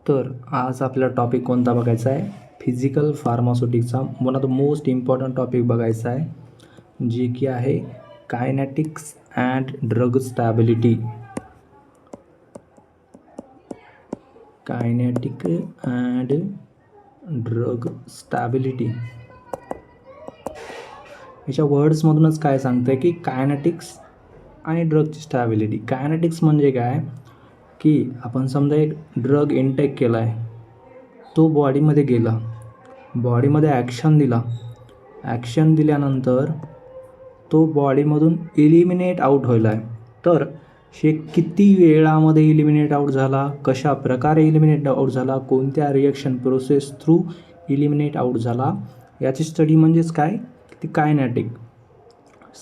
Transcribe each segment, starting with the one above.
तर आज आपला टॉपिक कोणता बघायचा आहे? फिजिकल फार्मास्युटिक्सचा one of the most important topic बघायचा आहे, जी की आहे kinetics and drug stability. Kinetic and drug stability याच्या वर्ड्समधूनच काय सांगतं की कायनेटिक्स आणि ड्रगची स्टॅबिलिटी. कायनेटिक्स म्हणजे काय की आपण समजा एक ड्रग इनटेक केला आहे, तो बॉडीमध्ये गेला, बॉडीमध्ये ॲक्शन दिल्यानंतर तो बॉडीमधून इलिमिनेट आऊट व्हायला आहे. तर हे किती वेळामध्ये इलिमिनेट आऊट झाला, कशा प्रकारे इलिमिनेट आऊट झाला, कोणत्या reaction process through eliminate out झाला, याची स्टडी म्हणजेच काय ती कायनेटिक.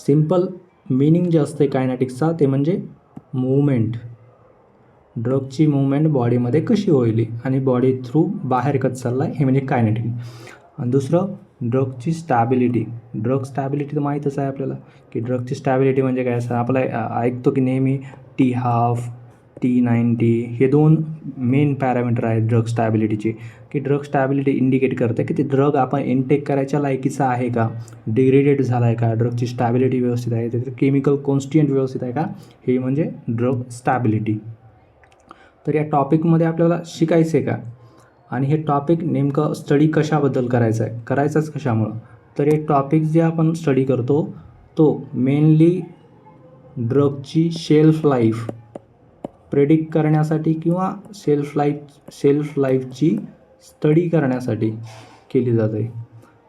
सिम्पल मिनिंग जे असते कायनेटिक्सचा ते म्हणजे मूवमेंट. ड्रगची मूवमेंट बॉडीमध्ये कशी होईल आणि बॉडी थ्रू बाहेर कसं चालला आहे हे म्हणजे कायनेटिक. आणि दुसरं ड्रगची स्टॅबिलिटी. ड्रग स्टॅबिलिटी तर माहीतच आहे आपल्याला की ड्रगची स्टॅबिलिटी म्हणजे काय असं आपला ऐकतो की नेहमी T12 T90 हे दोन मेन पॅरामीटर आहेत ड्रग स्टॅबिलिटीचे. की ड्रग स्टॅबिलिटी इंडिकेट करते की ते ड्रग आपण इनटेक करायच्या लायकीचा आहे का, डिग्रेडेड झाला आहे का, ड्रगची स्टॅबिलिटी व्यवस्थित आहे, त्याचं केमिकल कॉन्स्टिट्युएंट व्यवस्थित आहे का, हे म्हणजे ड्रग स्टॅबिलिटी. तर या टॉपिकमध्ये आपल्याला शिकायचं आहे का, आणि हे टॉपिक नेमकं स्टडी कशाबद्दल करायचं आहे, करायचंच कशामुळं. तर हे टॉपिक जे आपण स्टडी करतो तो मेनली ड्रगची शेल्फ लाईफ प्रेडिक्ट करण्यासाठी किंवा शेल्फ लाईफची स्टडी करण्यासाठी केली जाते.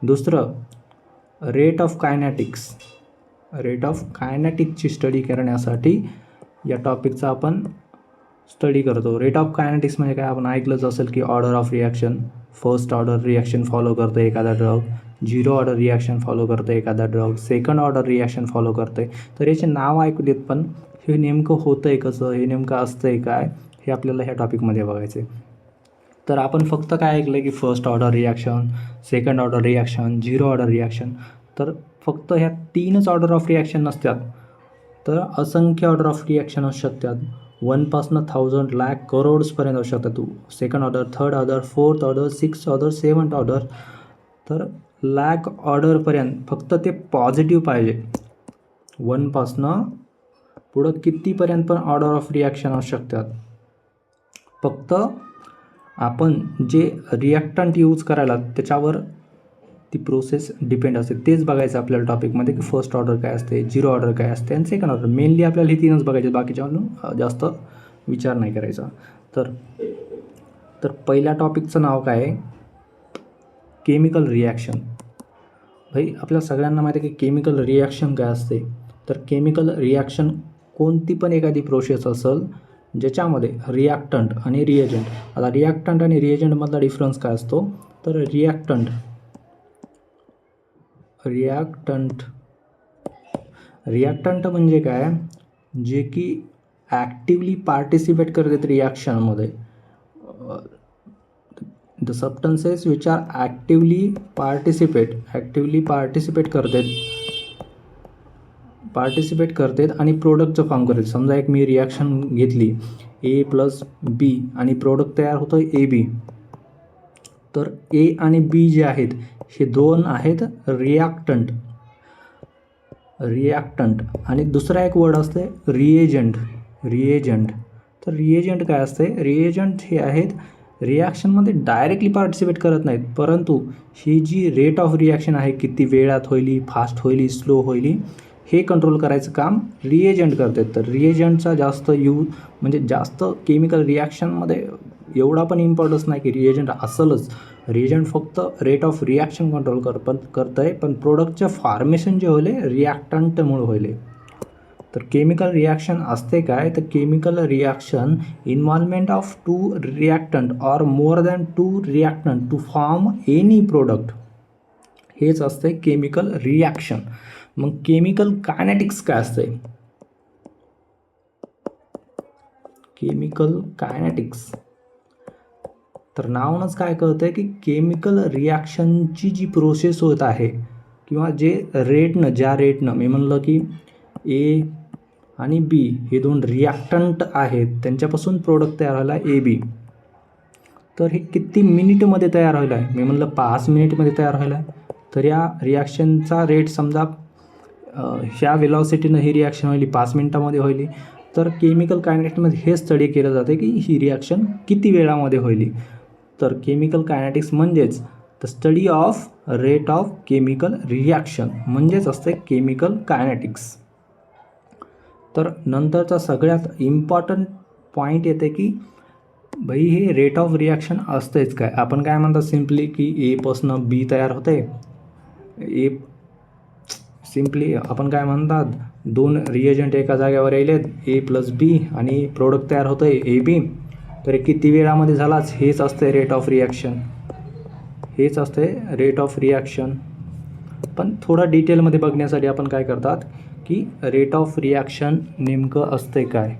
दुसरं रेट ऑफ कायनेटिक्सची स्टडी करण्यासाठी या टॉपिकचा आपण स्टडी करतो. रेट ऑफ कायनेटिक्स म्हणजे काय, आपण ऐकलंच असेल की order of reaction. First order reaction follow करतं एखादा ड्रग, 0 ऑर्डर रिॲक्शन फॉलो करतं एखादा drug, second order reaction follow करते. तर याचे नाव ऐकू देत, पण हे नेमकं होतं आहे कसं, हे नेमकं असतं आहे काय, हे आपल्याला ह्या टॉपिकमध्ये बघायचं आहे. तर आपण फक्त काय ऐकलं की first order reaction, second order reaction, 0 order reaction. तर फक्त ह्या 3च ऑर्डर ऑफ रिॲक्शन नसतात, तर असंख्य ऑर्डर ऑफ रिॲक्शन असू शकतात. 1पासून 1000 लाख करोड्सपर्यंत असू शकतात. Second order, third order, fourth order, 6th order, 7th order, तर लाख ऑर्डरपर्यंत. फक्त ते पॉझिटिव्ह पाहिजे. 1पासनं पुढं कितीपर्यंत पण ऑर्डर ऑफ रिॲक्शन असू शकतात. फक्त आपण जे रिॲक्टंट यूज करायला त्याच्यावर ती प्रोसेस डिपेंड असते. तेच बघायचं आपल्याला टॉपिकमध्ये की फर्स्ट ऑर्डर काय असते, 0 ऑर्डर काय असते आणि सेकंड ऑर्डर. मेनली आपल्याला हे 3च बघायचे, बाकीच्या जास्त विचार नाही करायचा. तर पहिल्या टॉपिकचं नाव काय आहे, केमिकल रिॲक्शन. भाई आपल्या सगळ्यांना माहिती आहे की केमिकल रिॲक्शन काय असते. तर केमिकल रिॲक्शन कोणती पण एखादी प्रोसेस असेल ज्याच्यामध्ये रिॲक्टंट आणि रिएजंट. आता रिॲक्टंट आणि रिएजंटमधला डिफरन्स काय असतो, तर रिॲक्टंट म्हणजे काय, जे की ॲक्टिवली पार्टिसिपेट करतात रिॲक्शनमध्ये. The substances which are actively participate करतात आणि प्रोडक्टचं फॉर्म करतात. समजा एक मी रिॲक्शन घेतली A+B आणि प्रोडक्ट तयार होतं AB. तर A आणि B जे आहेत हे दोन आहेत रिॲक्टंट. आणि दुसरा एक वर्ड असते रिएजंट. तर रिएजंट काय असते, रिएजंट हे आहेत रिॲक्शनमध्ये डायरेक्टली पार्टिसिपेट करत नाहीत, परंतु ही जी रेट ऑफ रिॲक्शन आहे, किती वेळात होईल, फास्ट होईल, स्लो होईल, हे कंट्रोल करायचं काम रिएजंट करतात. तर रिएजंटचा जास्त म्हणजे जास्त केमिकल रिॲक्शनमध्ये एवढा पण इम्पॉर्टन्स नाही की रिएजंट असलच. रिएजंट फक्त रेट ऑफ रिॲक्शन कंट्रोल करतं आहे, पण प्रोडक्टचं फॉर्मेशन जे होईल रिॲक्टंटमुळे होईल. तर केमिकल रिॲक्शन असते काय, तर chemical reaction involvement of 2 reactant or more than 2 reactant to form any product, हेच असते केमिकल रिॲक्शन. मग केमिकल कायनेटिक्स काय असते, केमिकल कायनेटिक्स तर नावनच काय कळतं आहे की केमिकल रिॲक्शनची जी प्रोसेस होत आहे किंवा ज्या रेटनं मी म्हणलं की A आणि B हे दोन रिॲक्टंट आहेत, त्यांच्यापासून प्रोडक्ट तयार व्हायला AB. तर हे किती मिनिटमध्ये तयार व्हायला आहे? मी म्हणलं 5 मिनिटमध्ये तयार व्हायला आहे. तर या रिॲक्शनचा रेट समजा ह्या वेलॉसिटीनं ही रिॲक्शन व्हायली 5 मिनिटामध्ये व्हायली. तर केमिकल कायनेटिक्समध्ये हे स्टडी केलं जाते की ही रिॲक्शन किती वेळामध्ये व्हायली. तर केमिकल कायनेटिक्स म्हणजेच the study of rate of chemical reaction म्हणजेच असते केमिकल कायनेटिक्स. तर नंतरचा सगळ्यात इम्पॉर्टंट पॉईंट येते की भाई हे रेट ऑफ रिॲक्शन असतेच काय. आपण काय म्हणतात सिम्पली की एपासून बी तयार होते. सिम्पली आपण काय म्हणतात, 2 रिएजंट एका जागेवर येलेत ए प्लस बी आणि प्रोडक्ट तयार होतं आहे ए बी. तर किती वेळामध्ये झालाच हेच असते रेट ऑफ रिॲक्शन. हेच असते रेट ऑफ रिॲक्शन. पण थोडं डिटेलमध्ये बघण्यासाठी आपण काय करतात की रेट ऑफ रिॲक्शन नेमकं असते काय.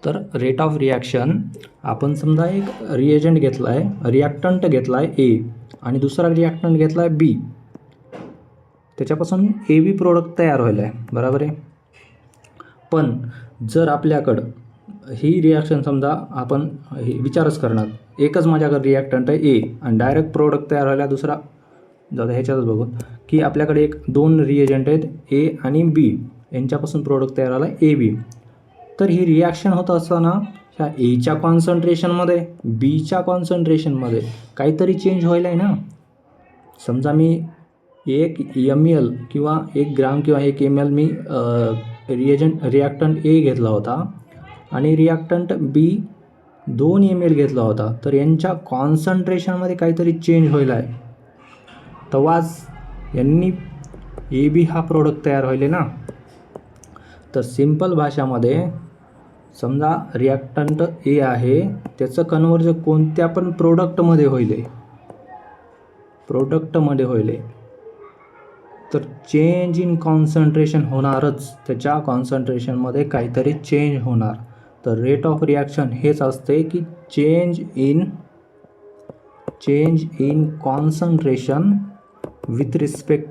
तर रेट ऑफ रिॲक्शन आपण समजा एक रिएजंट घेतला आहे, रिॲक्टंट घेतला आहे ए आणि दुसरा रिॲक्टंट घेतला आहे बी. त्याच्यापासून ए बी प्रोडक्ट तयार व्हायला आहे, बरोबर आहे. पण जर आपल्याकडं ही रिॲक्शन समजा आपण विचारच करणार, एकच माझ्याकडे रिॲक्टंट आहे ए आणि डायरेक्ट प्रोडक्ट तयार व्हायला दुसरा, जाऊ ह्याच्यातच बघू की आपल्याकडे 2 रिएजंट आहेत ए आणि बी, यांच्यापासून प्रोडक्ट तयार झाला ए बी. तर ही रिॲक्शन होत असताना ह्या एच्या कॉन्सन्ट्रेशनमध्ये बीच्या कॉन्सन्ट्रेशनमध्ये काहीतरी चेंज व्हायला आहे ना. समजा मी 1 ml किंवा 1 ग्राम किंवा 1 ml मी रिॲक्टंट ए घेतला होता आणि रिॲक्टंट बी 2 ml घेतला होता. तर यांच्या कॉन्सन्ट्रेशनमध्ये काहीतरी चेंज व्हायला आहे, तेव्हाच यांनी ए बी हा प्रोडक्ट तयार व्हायले ना. तर सिंपल भाषामध्ये समजा रिॲक्टंट ए आहे, त्याचं कन्व्हर्जन कोणत्या पण प्रोडक्टमध्ये होईल, तर चेंज इन कॉन्सन्ट्रेशन होणारच, त्याच्या कॉन्सन्ट्रेशनमध्ये काहीतरी चेंज होणार. तर रेट ऑफ रिॲक्शन हेच असते की change in concentration with respect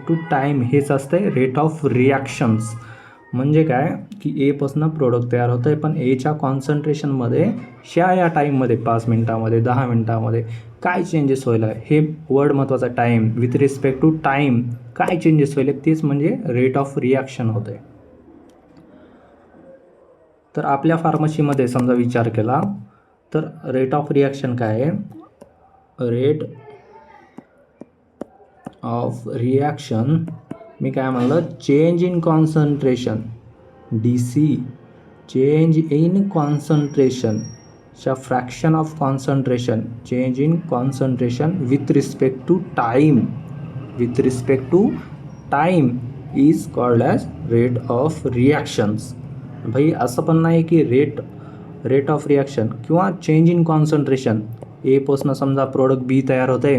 to time हेच असते रेट ऑफ रिॲक्शन्स. म्हणजे काय की एपासून प्रोडक्ट तयार होतं आहे, पण एच्या कॉन्सन्ट्रेशनमध्ये या टाईममध्ये 5 मिनटामध्ये 10 मिनटामध्ये काय चेंजेस व्हायला आहे, हे वर्ड महत्त्वाचा. Time with respect to time काय चेंजेस व्हायले तेच म्हणजे रेट ऑफ रिॲक्शन होते. तर आपल्या फार्मसीमध्ये समजा विचार केला तर रेट ऑफ रिॲक्शन काय आहे, रेट ऑफ रिॲक्शन मी काय म्हणलं, change in concentration DC, change in concentration च्या fraction of concentration, change in concentration with respect to time is called as rate of reactions. भाई असं पण नाही की रेट ऑफ रिॲक्शन किंवा चेंज इन कॉन्सन्ट्रेशन एपासून समजा प्रोडक्ट बी तयार होते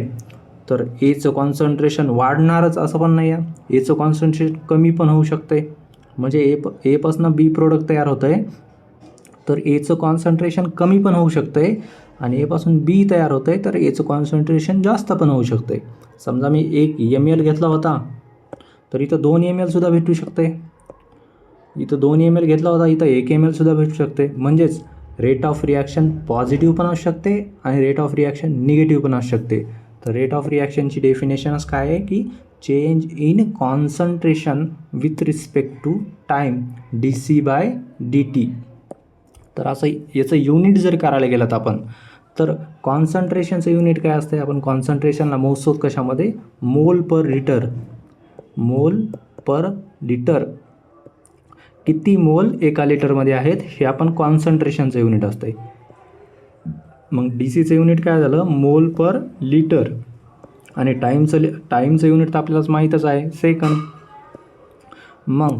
तर एचं कॉन्सन्ट्रेशन वाढणारच असं पण नाही आहे. एचं कॉन्सन्ट्रेशन कमी पण होऊ शकते. म्हणजे एपासून बी प्रोडक्ट तयार होतं आहे तर एचं कॉन्सन्ट्रेशन कमी पण होऊ शकते आणि एपासून बी तयार होतं आहे तर एचं कॉन्सन्ट्रेशन जास्त पण होऊ शकते. समजा मी 1 ml घेतला होता तर इथं 2 ml सुद्धा भेटू शकते. इथं 2 ml घेतला होता, इथं 1 ml सुद्धा भेटू शकते. म्हणजेच रेट ऑफ रिॲक्शन पॉझिटिव्ह पण असू शकते आणि रेट ऑफ रिॲक्शन निगेटिव्ह पण असू शकते. तर रेट ऑफ रिॲक्शनची डेफिनेशनच काय आहे की change in concentration with respect to time dC/dt. तर असं याचं युनिट जर करायला गेलं तर आपण, तर कॉन्सन्ट्रेशनचं युनिट काय असते, आपण कॉन्सन्ट्रेशनला मोजतो कशामध्ये, मोल पर लिटर. किती मोल एका लिटरमध्ये आहेत हे आपण कॉन्सन्ट्रेशनचं युनिट असते. मग DCचं युनिट काय झालं, मोल पर लिटर. आणि टाईमचं युनिट तर आपल्यालाच माहीतच आहे, सेकंड. मग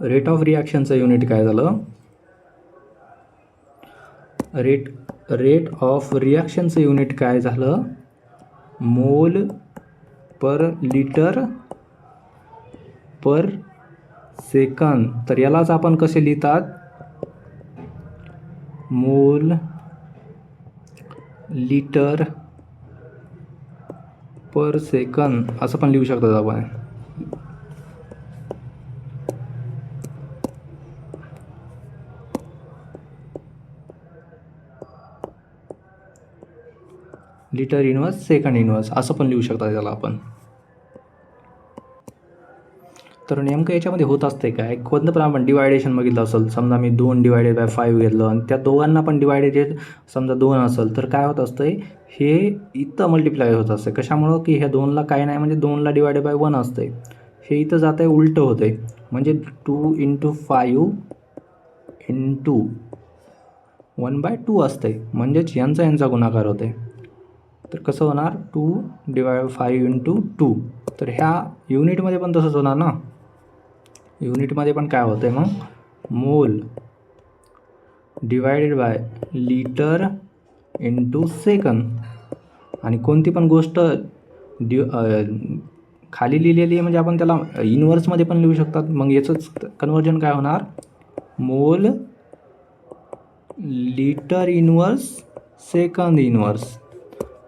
रेट ऑफ रिॲक्शनचं युनिट काय झालं, रेट ऑफ रिॲक्शनचं युनिट काय झालं, मोल पर लिटर पर सेकंद. तर यालाच आपण कसे लिहितात, मोल लिटर पर सेकंद असं पण लिहू शकतात आपण. लिटर इनवर्स सेकंड इनवर्स असं पण लिहू शकता त्याला आपण. तर नेमकं याच्यामध्ये होत असते काय, कोणतं पण आपण डिवायडेशन बघितलं असेल, समजा मी 2/5 घेतलं आणि त्या दोघांना पण डिवायडेड समजा 2 असेल, तर काय होत असतं हे इथं मल्टिप्लाय होत असते. कशामुळं की ह्या 2ला काही नाही म्हणजे 2ला /1 असते. हे इथं जातं आहे उलटं होतं आहे म्हणजे 2 × 5 × 1/2 असते म्हणजेच यांचा गुणाकार होते. तर कसं होणार 2/5 × 2. तर ह्या युनिटमध्ये पण तसंच होणार ना. युनिटमध्ये पण काय होतं आहे मग मोल डिवायडेड बाय लिटर × सेकंद. आणि कोणती पण गोष्ट खाली लिहिलेली आहे म्हणजे आपण त्याला इनवर्समध्ये पण लिहू शकतात. मग याचंच कन्वर्जन काय होणार मोल लिटर इनवर्स सेकंद इनवर्स.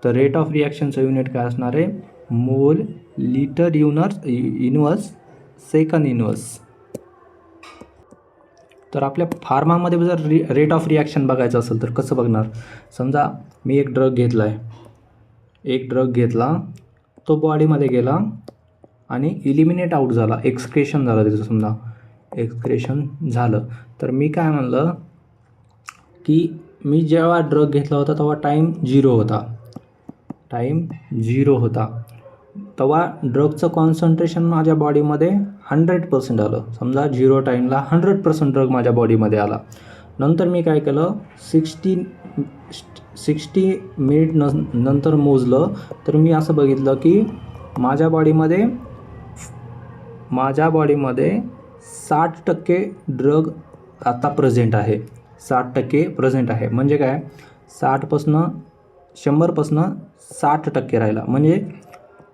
तर रेट ऑफ रिॲक्शनचं युनिट काय असणार आहे मोल लिटर इनवर्स सेकंद इनवर्स. तर आपल्या फार्मामध्ये जर रेट ऑफ रिॲक्शन बघायचं असेल तर कसं बघणार. समजा मी एक ड्रग घेतला तो बॉडीमध्ये गेला आणि इलिमिनेट आउट झाला, एक्सक्रेशन झालं त्याचं. समजा एक्सक्रेशन झालं तर मी काय म्हणलं की मी जेव्हा ड्रग घेतला होता तेव्हा टाईम 0 होता. तेव्हा ड्रगचं कॉन्सन्ट्रेशन माझ्या बॉडीमध्ये 100% आलं. समजा 0 टाईमला 100% ड्रग माझ्या बॉडीमध्ये आला. नंतर मी काय केलं 60 मिनिट नंतर मोजलं तर मी असं बघितलं की माझ्या बॉडीमध्ये 60% ड्रग आता प्रेझेंट आहे. 60% प्रेझेंट आहे म्हणजे काय 100पासनं 60% राहिला म्हणजे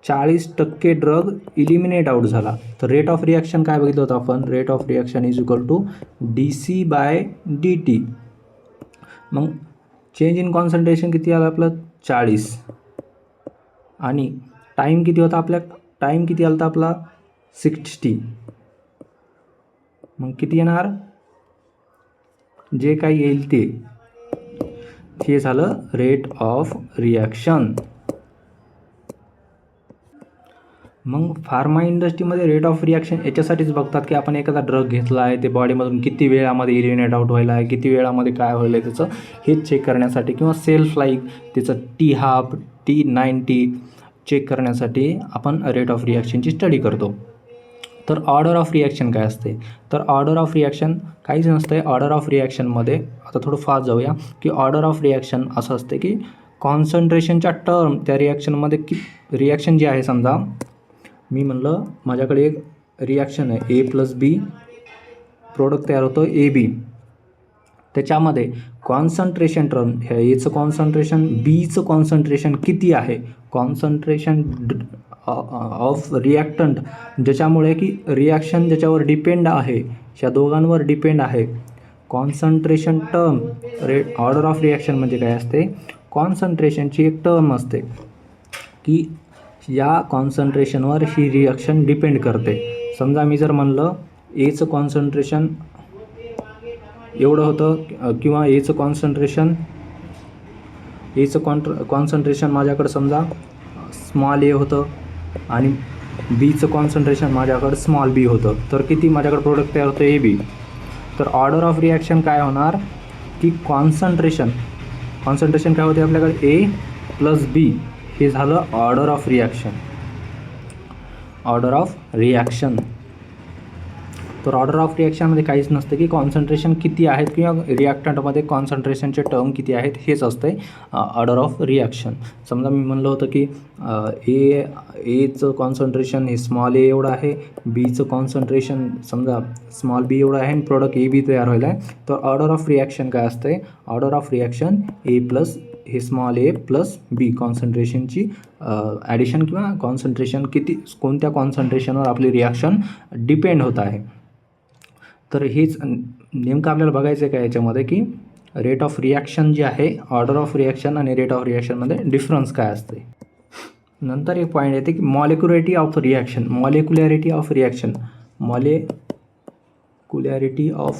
40% ड्रग इलिमिनेट आउट झाला. तर रेट ऑफ रिॲक्शन काय बघितलं होतं आपण, rate of reaction is equal to dC/dt. मग चेंज इन कॉन्सन्ट्रेशन किती आलं आपलं 40 आणि टाईम किती आला होता आपला 60. मग किती येणार जे काही येईल ते हे झालं रेट ऑफ रिॲक्शन. मग फार्मा इंडस्ट्रीमध्ये रेट ऑफ रिॲक्शन याच्यासाठीच बघतात की आपण एखादा ड्रग घेतला आहे ते बॉडीमधून किती वेळामध्ये इलिमिनेट आउट व्हायला आहे, किती वेळामध्ये काय व्हायला आहे त्याचं हेच चेक करण्यासाठी, किंवा सेल्फ लाईफ त्याचं T12 T90 चेक करण्यासाठी आपण रेट ऑफ रिॲक्शनची स्टडी करतो. तर ऑर्डर ऑफ रिॲक्शन काय असते, तर ऑर्डर ऑफ रिॲक्शन काहीच नसतं. ऑर्डर ऑफ रिॲक्शनमध्ये आता थोडं फास्ट जाऊया की ऑर्डर ऑफ रिॲक्शन असं असते की कॉन्सन्ट्रेशनच्या टर्म त्या रिॲक्शनमध्ये की रिॲक्शन जी आहे, समजा मी म्हणलं माझ्याकडे एक रिॲक्शन आहे A+B, प्रोडक्ट तयार होतं AB. त्याच्यामध्ये कॉन्सन्ट्रेशन टर्म एचं कॉन्सन्ट्रेशन बीचं कॉन्सन्ट्रेशन किती आहे, कॉन्सन्ट्रेशन ऑफ रिॲक्टंट ज्याच्यामुळे की रिॲक्शन ज्याच्यावर डिपेंड आहे, ह्या दोघांवर डिपेंड आहे. Concentration term rate order of reaction म्हणजे काय असते, कॉन्सन्ट्रेशनची एक टर्म असते की या कॉन्सन्ट्रेशनवर ही रिॲक्शन डिपेंड करते. समजा मी जर म्हणलं एचं कॉन्सन्ट्रेशन एवढं होतं किंवा एचं कॉन्सन्ट्रेशन माझ्याकडं समजा स्मॉल ए होतं आणि बीचं कॉन्सन्ट्रेशन माझ्याकडं स्मॉल बी होतं, तर किती माझ्याकडं प्रोडक्ट तयार होतं AB. तर ऑर्डर ऑफ रिॲक्शन काय होणार की कॉन्सन्ट्रेशन काय होते आपल्याकडे A+B, हे झालं ऑर्डर ऑफ रिॲक्शन. तर ऑर्डर ऑफ रिॲक्शनमध्ये काहीच नसतं की कॉन्सन्ट्रेशन किती आहेत किंवा रिॲक्टंटमध्ये कॉन्सन्ट्रेशनचे टर्म किती आहेत हेच असते ऑर्डर ऑफ रिॲक्शन. समजा मी म्हणलं होतं की एचं कॉन्सन्ट्रेशन हे स्मॉल ए एवढं आहे, बीचं कॉन्सन्ट्रेशन समजा स्मॉल बी एवढं आहे आणि प्रोडक्ट AB तयार व्हायला आहे. तर ऑर्डर ऑफ रिॲक्शन काय असते, ऑर्डर ऑफ रिॲक्शन हे स्मॉल A+B कॉन्सन्ट्रेशनची ॲडिशन किंवा कॉन्सन्ट्रेशन कोणत्या कॉन्सन्ट्रेशनवर आपली रिॲक्शन डिपेंड होत आहे. तर हेच नेमकं आपल्याला बघायचं आहे का याच्यामध्ये की रेट ऑफ रिॲक्शन जी आहे, ऑर्डर ऑफ रिॲक्शन आणि रेट ऑफ रिॲक्शनमध्ये डिफरन्स काय असते. नंतर एक पॉईंट येते की मॉलिक्युलॅरिटी ऑफ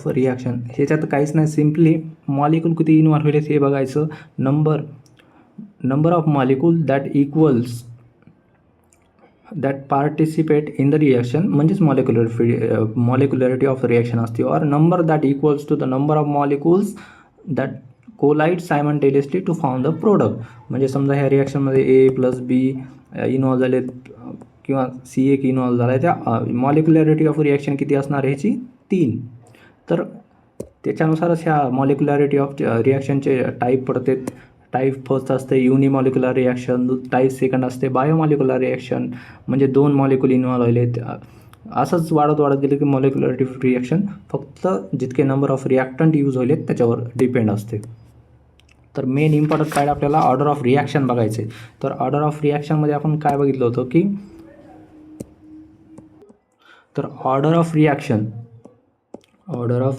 रिॲक्शन ह्याच्यात काहीच नाही, सिम्पली मॉलिक्यूल किती इन्व्हॉल्व होईल हे बघायचं. Number number of molecules that equals that participate in the reaction म्हणजेच molecularity of reaction असते, or number that equals to the number of molecules that collide simultaneously to form the product. म्हणजे समजा ह्या रिॲक्शनमध्ये A + B involve झाले किंवा C1 involve झाला आहे, त्या मॉलिक्युलॅरिटी ऑफ रिॲक्शन किती असणार आहे ह्याची 3. तर त्याच्यानुसारच ह्या मॉलिक्युलॅरिटी ऑफ रिॲक्शनचे टाईप पडते. टाईप फर्स्ट असते युनिमॉलिक्युलर रिॲक्शन, टाईप सेकंड असते बायोमॉलिक्युलर रिॲक्शन, म्हणजे 2 मॉलिक्युल इन्व्हॉल्व व्हायलेत. असंच वाढत गेलं की मॉलिक्युलॅरिटी ऑफ रिॲक्शन फक्त जितके नंबर ऑफ रिॲक्टंट यूज होईल त्याच्यावर डिपेंड असते. तर मेन इम्पॉर्टंट काय आपल्याला ऑर्डर ऑफ रिॲक्शन बघायचे. तर ऑर्डर ऑफ रिॲक्शनमध्ये आपण काय बघितलं होतं की तर ऑर्डर ऑफ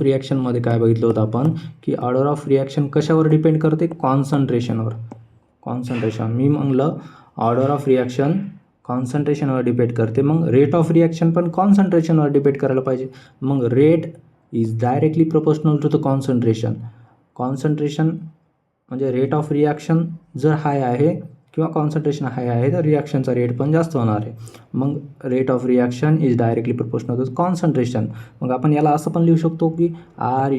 रिॲक्शनमध्ये काय बघितलं होतं आपण की ऑर्डर ऑफ रिॲक्शन कशावर डिपेंड करते, कॉन्सन्ट्रेशनवर. मी म्हणलं ऑर्डर ऑफ रिॲक्शन कॉन्सन्ट्रेशनवर डिपेंड करते. मग रेट ऑफ रिॲक्शन पण कॉन्सन्ट्रेशनवर डिपेंड करायला पाहिजे. मग rate is directly proportional to the concentration. म्हणजे रेट ऑफ रिॲक्शन जर हाय आहे किंवा कॉन्सन्ट्रेशन हाय आहे तर रिॲक्शनचा रेट पण जास्त होणार आहे. मग rate of reaction is directly proportional to concentration. मग आपण याला असं पण लिहू शकतो की R =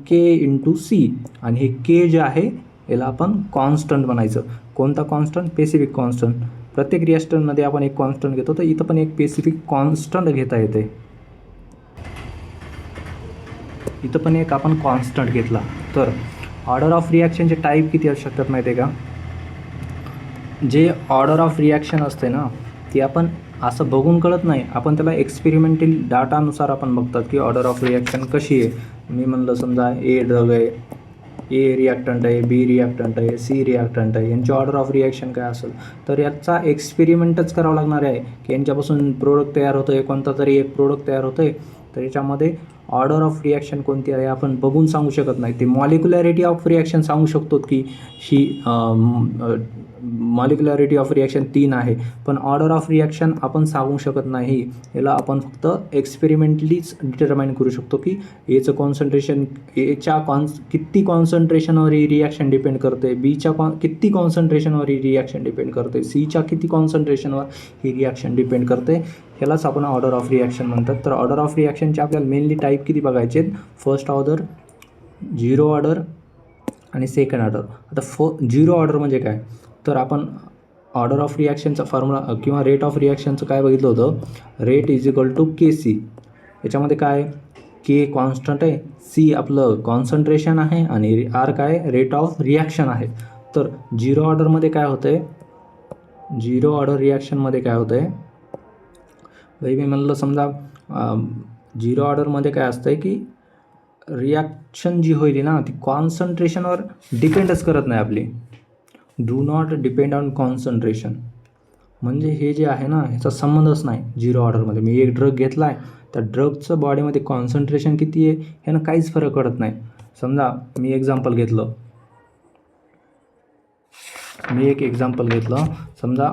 K/C. आणि हे K जे आहे याला आपण कॉन्स्टंट बनायचं. कोणता कॉन्स्टंट, स्पेसिफिक कॉन्स्टंट. प्रत्येक रिॲक्शनमध्ये आपण एक कॉन्स्टंट घेतो, तर इथं पण एक स्पेसिफिक कॉन्स्टंट घेता येते. इथं पण एक आपण कॉन्स्टंट घेतला. तर ऑर्डर ऑफ रिॲक्शनचे टाईप किती असू शकतात माहिती आहे का. जे ऑर्डर ऑफ रिॲक्शन असते ना ती आपण असं बघून कळत नाही, आपण त्याला एक्सपेरिमेंटल डाटानुसार आपण बघतात की ऑर्डर ऑफ रिॲक्शन कशी आहे. मी म्हणलं समजा A ड्रग आहे, A रिॲक्टंट आहे, B रिॲक्टंट आहे, C रिॲक्टंट आहे, यांची ऑर्डर ऑफ रिॲक्शन काय असेल तर याचा एक्सपेरिमेंटच करावं लागणार आहे की यांच्यापासून प्रोडक्ट तयार होतं आहे, कोणता तरी एक प्रोडक्ट तयार होतं आहे. तर याच्यामध्ये ऑर्डर ऑफ रिॲक्शन कोणती आहे आपण बघून सांगू शकत नाही. ते मॉलिक्युलॅरिटी ऑफ रिॲक्शन सांगू शकतो की ही मॉलिक्युलॅरिटी ऑफ रिॲक्शन 3 आहे, पण ऑर्डर ऑफ रिॲक्शन आपण सांगू शकत नाही. याला आपण फक्त एक्सपेरिमेंटलीच डिटरमाइन करू शकतो की एचं कॉन्सन्ट्रेशन, एच्या किती कॉन्सन्ट्रेशनवर ही रिॲक्शन डिपेंड करते, बीच्या किती कॉन्सन्ट्रेशनवर ही रिॲक्शन डिपेंड करते, सीच्या किती कॉन्सन्ट्रेशनवर ही रिॲक्शन डिपेंड करते. ह्यालाच आपण ऑर्डर ऑफ रिॲक्शन म्हणतात. तर ऑर्डर ऑफ रिॲक्शनचे आपल्याला मेनली टाईप किती बघायचे आहेत, फर्स्ट ऑर्डर, 0 ऑर्डर आणि सेकंड ऑर्डर. आता 0 ऑर्डर म्हणजे काय, तर आपण ऑर्डर ऑफ रिॲक्शनचा फॉर्म्युला किंवा रेट ऑफ रिॲक्शनचं काय बघितलं होतं, रेट = KC. याच्यामध्ये काय, K कॉन्स्टंट आहे, C आपलं कॉन्सन्ट्रेशन आहे आणि R काय, रेट ऑफ रिॲक्शन आहे. तर 0 ऑर्डरमध्ये काय होतं आहे, 0 ऑर्डर रिॲक्शनमध्ये काय होतं आहे भाई, मी म्हणलं समजा 0 ऑर्डरमध्ये काय असतं आहे की रिॲक्शन जी होईल ना ती कॉन्सन्ट्रेशनवर डिपेंडच करत नाही आपली. Do not depend on concentration. म्हणजे हे जे आहे ना ह्याचा संबंधच नाही 0 ऑर्डरमध्ये. मी एक ड्रग घेतला आहे, त्या ड्रगचं बॉडीमध्ये कॉन्सन्ट्रेशन किती आहे ह्यानं काहीच फरक पडत नाही. समजा मी एक एक्झाम्पल घेतलं, समजा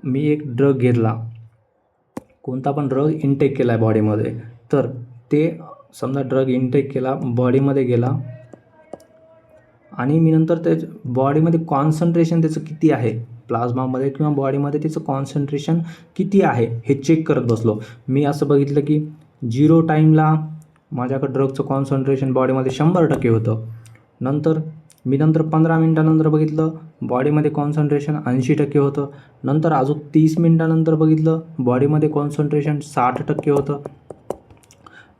मी एक ड्रग घेतला, कोणता पण ड्रग इनटेक केला आहे बॉडीमध्ये, तर ते समजा ड्रग इनटेक केला, बॉडीमध्ये गेला आणि मी नंतर ते बॉडीमध्ये कॉन्सन्ट्रेशन त्याचं किती आहे, प्लाझ्मामध्ये किंवा बॉडीमध्ये त्याचं कॉन्सन्ट्रेशन किती आहे हे चेक करत बसलो. मी असं बघितलं की 0 टाईमला माझ्याकडं ड्रगचं कॉन्सन्ट्रेशन बॉडीमध्ये 100% होतं. नंतर 15 मिनटानंतर बघितलं बॉडीमध्ये कॉन्सन्ट्रेशन 80% होतं. नंतर अजून 30 मिनटानंतर बघितलं बॉडीमध्ये कॉन्सन्ट्रेशन 60% होतं.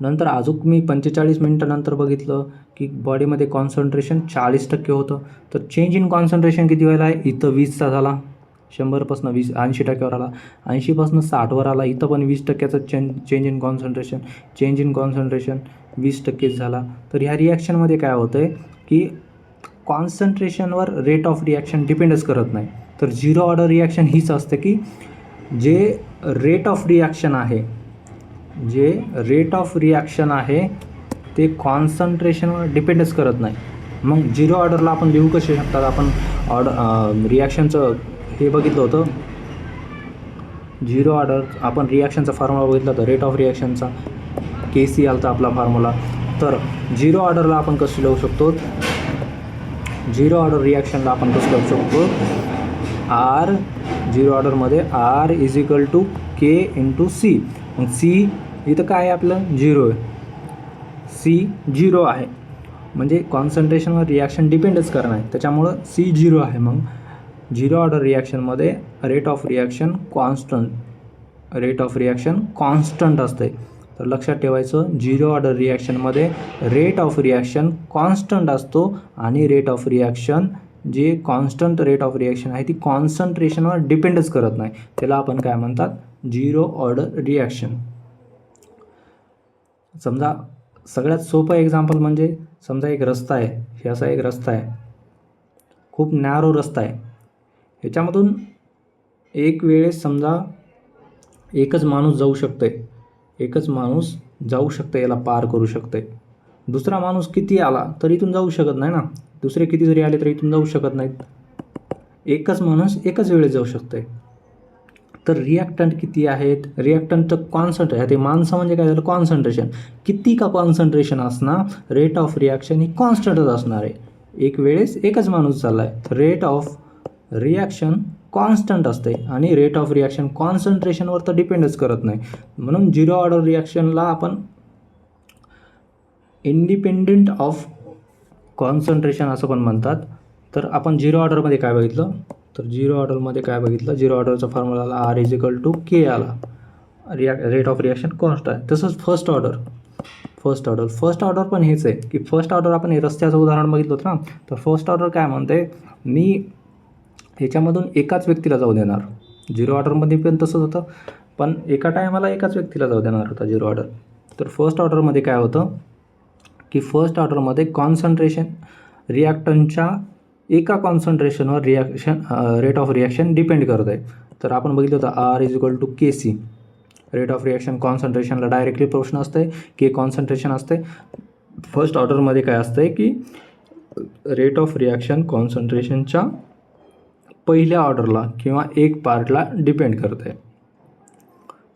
नंतर अजून मी 45 मिनटानंतर बघितलं की बॉडीमध्ये कॉन्सन्ट्रेशन 40% होतं. तर चेंज इन कॉन्सन्ट्रेशन किती व्हायला आहे, इथं 20चा झाला, 100पासून 80%वर आला, 80पासून 60वर आला, इथं पण 20%चा चेंज इन कॉन्सन्ट्रेशन 20%च झाला. तर ह्या रिॲक्शनमध्ये काय होतं आहे की कॉन्सन्ट्रेशनवर रेट ऑफ रिॲक्शन डिपेंडच करत नाही. तर 0 ऑर्डर रिॲक्शन हीच असते की जे रेट ऑफ रिॲक्शन आहे ते कॉन्सन्ट्रेशनवर डिपेंडच करत नाही. मग 0 ऑर्डरला आपण लिहू कसे शकतात, आपण रिॲक्शनचं हे बघितलं होतं 0 ऑर्डर, आपण रिॲक्शनचा फॉर्म्युला बघितला होता रेट ऑफ रिॲक्शनचा, KC आलता आपला फॉर्म्युला. तर 0 ऑर्डरला आपण कसं लिहू शकतो, झिरो ऑर्डर रिॲक्शनला आपण कसं करू शकतो, आर झिरो ऑर्डरमध्ये R is equal to K into C. मग सी इथं काय आहे आपलं, झिरो आहे, सी झिरो आहे, म्हणजे कॉन्सन्ट्रेशनवर रिॲक्शन डिपेंडच करणार आहे, त्याच्यामुळं सी झिरो आहे. मग झिरो ऑर्डर रिॲक्शनमध्ये रेट ऑफ रिॲक्शन कॉन्स्टंट असते. तर लक्षात ठेवायचं, झिरो ऑर्डर रिॲक्शनमध्ये रेट ऑफ रिॲक्शन कॉन्स्टंट असतो आणि रेट ऑफ रिॲक्शन जे कॉन्स्टंट रेट ऑफ रिॲक्शन आहे ती कॉन्सन्ट्रेशनवर डिपेंडच करत नाही, त्याला आपण काय म्हणतात, झिरो ऑर्डर रिॲक्शन. समजा सगळ्यात सोपं एक्झाम्पल म्हणजे समजा एक रस्ता आहे, हे असा एक रस्ता आहे, खूप नॅरो रस्ता आहे, ह्याच्यामधून एक वेळेस समजा एकच माणूस जाऊ शकते, याला पार करू शकते. दुसरा माणूस किती आला तर इथून जाऊ शकत नाही ना, दुसरे किती जरी आले तर इथून जाऊ शकत नाहीत. एकच माणूस एकच वेळेस जाऊ शकते. तर रिॲक्टंट किती आहेत, रिॲक्टंटचं कॉन्सन्ट्रेशन, ते माणसं म्हणजे काय झालं, कॉन्सन्ट्रेशन किती का कॉन्सन्ट्रेशन असणार, रेट ऑफ रिॲक्शन ही कॉन्स्टंटच असणार आहे. एक वेळेस एकच माणूस चालला आहे, रेट ऑफ रिॲक्शन कॉन्स्टंट असते आणि रेट ऑफ रिॲक्शन कॉन्सन्ट्रेशनवर तर डिपेंडच करत नाही. म्हणून झिरो ऑर्डर रिॲक्शनला आपण इंडिपेंडेंट ऑफ कॉन्सन्ट्रेशन असं पण म्हणतात. तर आपण झिरो ऑर्डरमध्ये काय बघितलं, झिरो ऑर्डरचा formula R is equal to K आला, रेट ऑफ रिॲक्शन कॉन्स्ट आहे. तसंच फर्स्ट ऑर्डर पण हेच आहे की फर्स्ट ऑर्डर आपण हे रस्त्याचं उदाहरण बघितलं होतं ना, तर फर्स्ट ऑर्डर काय म्हणते, मी ह्याच्यामधून एकाच व्यक्तीला जाऊ देणार. झिरो ऑर्डरमध्ये पण तसंच होतं, पण एका टायमाला एकाच व्यक्तीला जाऊ देणार होता झिरो ऑर्डर. तर फर्स्ट ऑर्डरमध्ये काय होतं की फर्स्ट ऑर्डरमध्ये कॉन्सन्ट्रेशन रिॲक्टंटच्या एका कॉन्सन्ट्रेशनवर रेट ऑफ रिॲक्शन डिपेंड करत आहे. तर आपण बघितलं होतं R is equal to K C, rate of reaction कॉन्सन्ट्रेशनला डायरेक्टली प्रोपोर्शनल असते, के कॉन्सन्ट्रेशन असते. फर्स्ट ऑर्डरमध्ये काय असतं की रेट ऑफ रिॲक्शन कॉन्सन्ट्रेशनच्या पहिल्या ऑर्डरला किंवा एक पार्टला डिपेंड करते.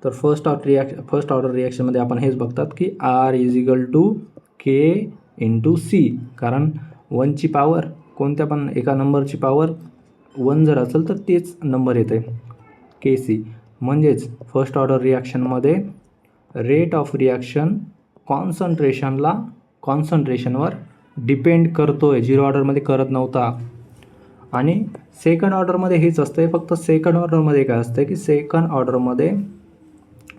तर फर्स्ट ऑर्डर रिॲक्शनमध्ये आपण हेच बघतात की R is equal to K into C, कारण 1ची पॉवर कोणत्या पण एका नंबरची पॉवर 1 जर असेल तर तेच नंबर येते के सी. म्हणजेच फर्स्ट ऑर्डर रिॲक्शनमध्ये रेट ऑफ रिॲक्शन कॉन्सन्ट्रेशनवर डिपेंड करतो आहे, झिरो ऑर्डरमध्ये करत नव्हता. आणि सेकंड ऑर्डरमध्ये हेच असतं, फक्त सेकंड ऑर्डरमध्ये काय असतं की सेकंड ऑर्डरमध्ये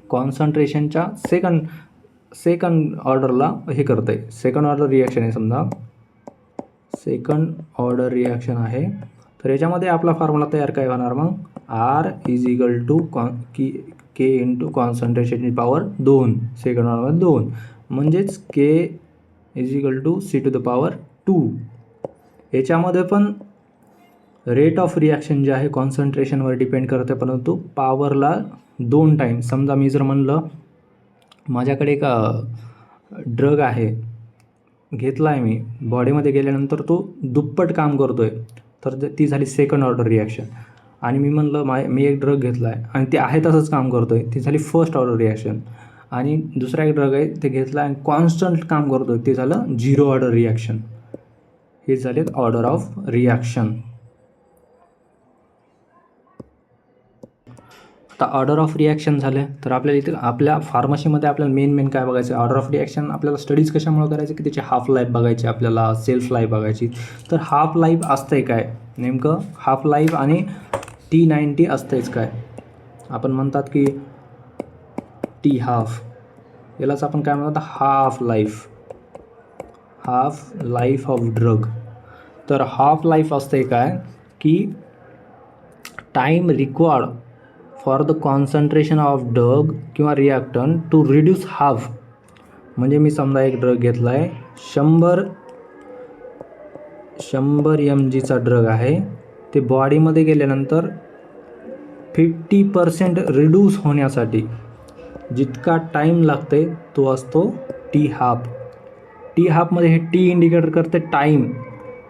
कॉन्सन्ट्रेशनच्या सेकंड ऑर्डरला हे करतं आहे, सेकंड ऑर्डर रिॲक्शन आहे. समजा सेकंड ऑर्डर रिॲक्शन आहे, तर याच्यामध्ये आपला फॉर्म्युला तयार काय होणार, मग R is equal to K into कॉन्सन्ट्रेशनची पॉवर 2, सेकंड ऑर्डरमध्ये 2, म्हणजेच K is equal to C to the power 2. याच्यामध्ये पण रेट ऑफ रिॲक्शन जे आहे कॉन्सन्ट्रेशनवर डिपेंड करते, परंतु पॉवरला 2 टाईम. समजा मी जर म्हणलं माझ्याकडे एक ड्रग आहे, घेतला आहे मी, बॉडीमध्ये गेल्यानंतर तो दुप्पट काम करतो आहे, तर ती झाली सेकंड ऑर्डर रिॲक्शन. आणि मी म्हणलं मी एक ड्रग घेतला आहे आणि ते आहे तसंच काम करतो आहे, ती झाली फर्स्ट ऑर्डर रिॲक्शन. आणि दुसरा एक ड्रग आहे, ते घेतला आणि कॉन्स्टंट काम करतो आहे, ते झालं झिरो ऑर्डर रिॲक्शन. हे झाले ऑर्डर ऑफ रिॲक्शन. आता ऑर्डर ऑफ रिॲक्शन झाले, तर आपल्याला इथे आपल्या फार्मसीमध्ये आपल्याला मेन काय बघायचं, ऑर्डर ऑफ रिॲक्शन आपल्याला स्टडीज कशामुळे करायचं की त्याची हाफ लाईफ बघायची, आपल्याला सेल्फ लाईफ बघायची. तर हाफ लाईफ असतंय काय नेमकं, हाफ लाईफ आणि T90 असतंच काय, आपण म्हणतात की टी हाफ, यालाच आपण काय म्हणतात हाफ लाईफ ऑफ ड्रग. तर हाफ लाईफ असतंय काय की time required for the concentration of drug किंवा रिॲक्टंट टू रिड्यूस हाफ. म्हणजे मी समजा एक ड्रग घेतला आहे, 100 mgचा ड्रग आहे, ते बॉडीमध्ये गेल्यानंतर 50% रिड्यूस होण्यासाठी जितका टाईम लागते तो असतो टी हाफमध्ये. हे टी इंडिकेटर करते टाईम,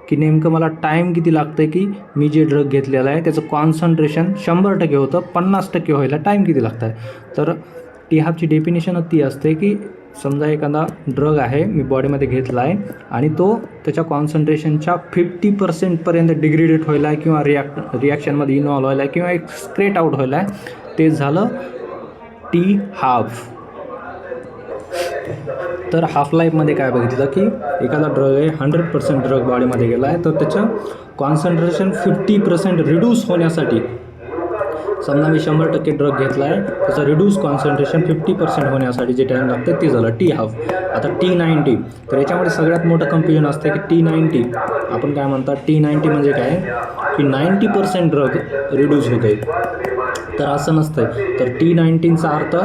की नेमकं मला टाईम किती लागतं की मी जे ड्रग घेतलेला आहे त्याचं कॉन्सन्ट्रेशन 100% होतं, 50% व्हायला टाईम किती लागतं आहे. तर टी हाफची डेफिनेशनच ती असते की समजा एखादा ड्रग आहे मी बॉडीमध्ये घेतला आहे आणि तो त्याच्या कॉन्सन्ट्रेशनच्या 50% डिग्रेडेट व्हायला आहे किंवा रिॲक्शनमध्ये इन्व्हॉल्व व्हायला आहे किंवा एक्सक्रेट आउट व्हायला आहे, ते झालं टी हाफ. तर हाफ लाईफमध्ये काय बघितलं की एखादा ड्रग आहे 100% ड्रग बॉडीमध्ये गेला आहे, तर त्याचं कॉन्सन्ट्रेशन 50% रिड्यूस होण्यासाठी, समजा मी 100% ड्रग घेतला आहे, त्याचं रिड्यूस कॉन्सन्ट्रेशन 50% होण्यासाठी जे टाईम लागते ते झालं टी हाफ. आता T90, तर याच्यामध्ये सगळ्यात मोठं कन्फ्युजन असते की T90 आपण काय म्हणतात, T90 म्हणजे काय की 90% ड्रग रिड्यूस होते. तर असं नसतं आहे. तर T19चा अर्थ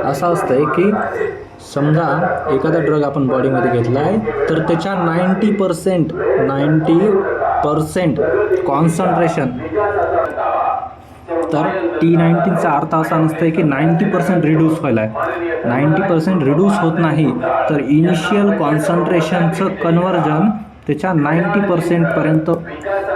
असा असतं आहे की समजा एखादा ड्रग आपण बॉडीमध्ये घेतला आहे, तर त्याच्या 90% कॉन्सन्ट्रेशन, तर T19चा अर्थ असा नसतं आहे की 90% रिड्यूस व्हायला आहे. 90% रिड्यूस होत नाही, तर इनिशियल कॉन्सन्ट्रेशनचं कन्व्हर्जन त्याच्या 90%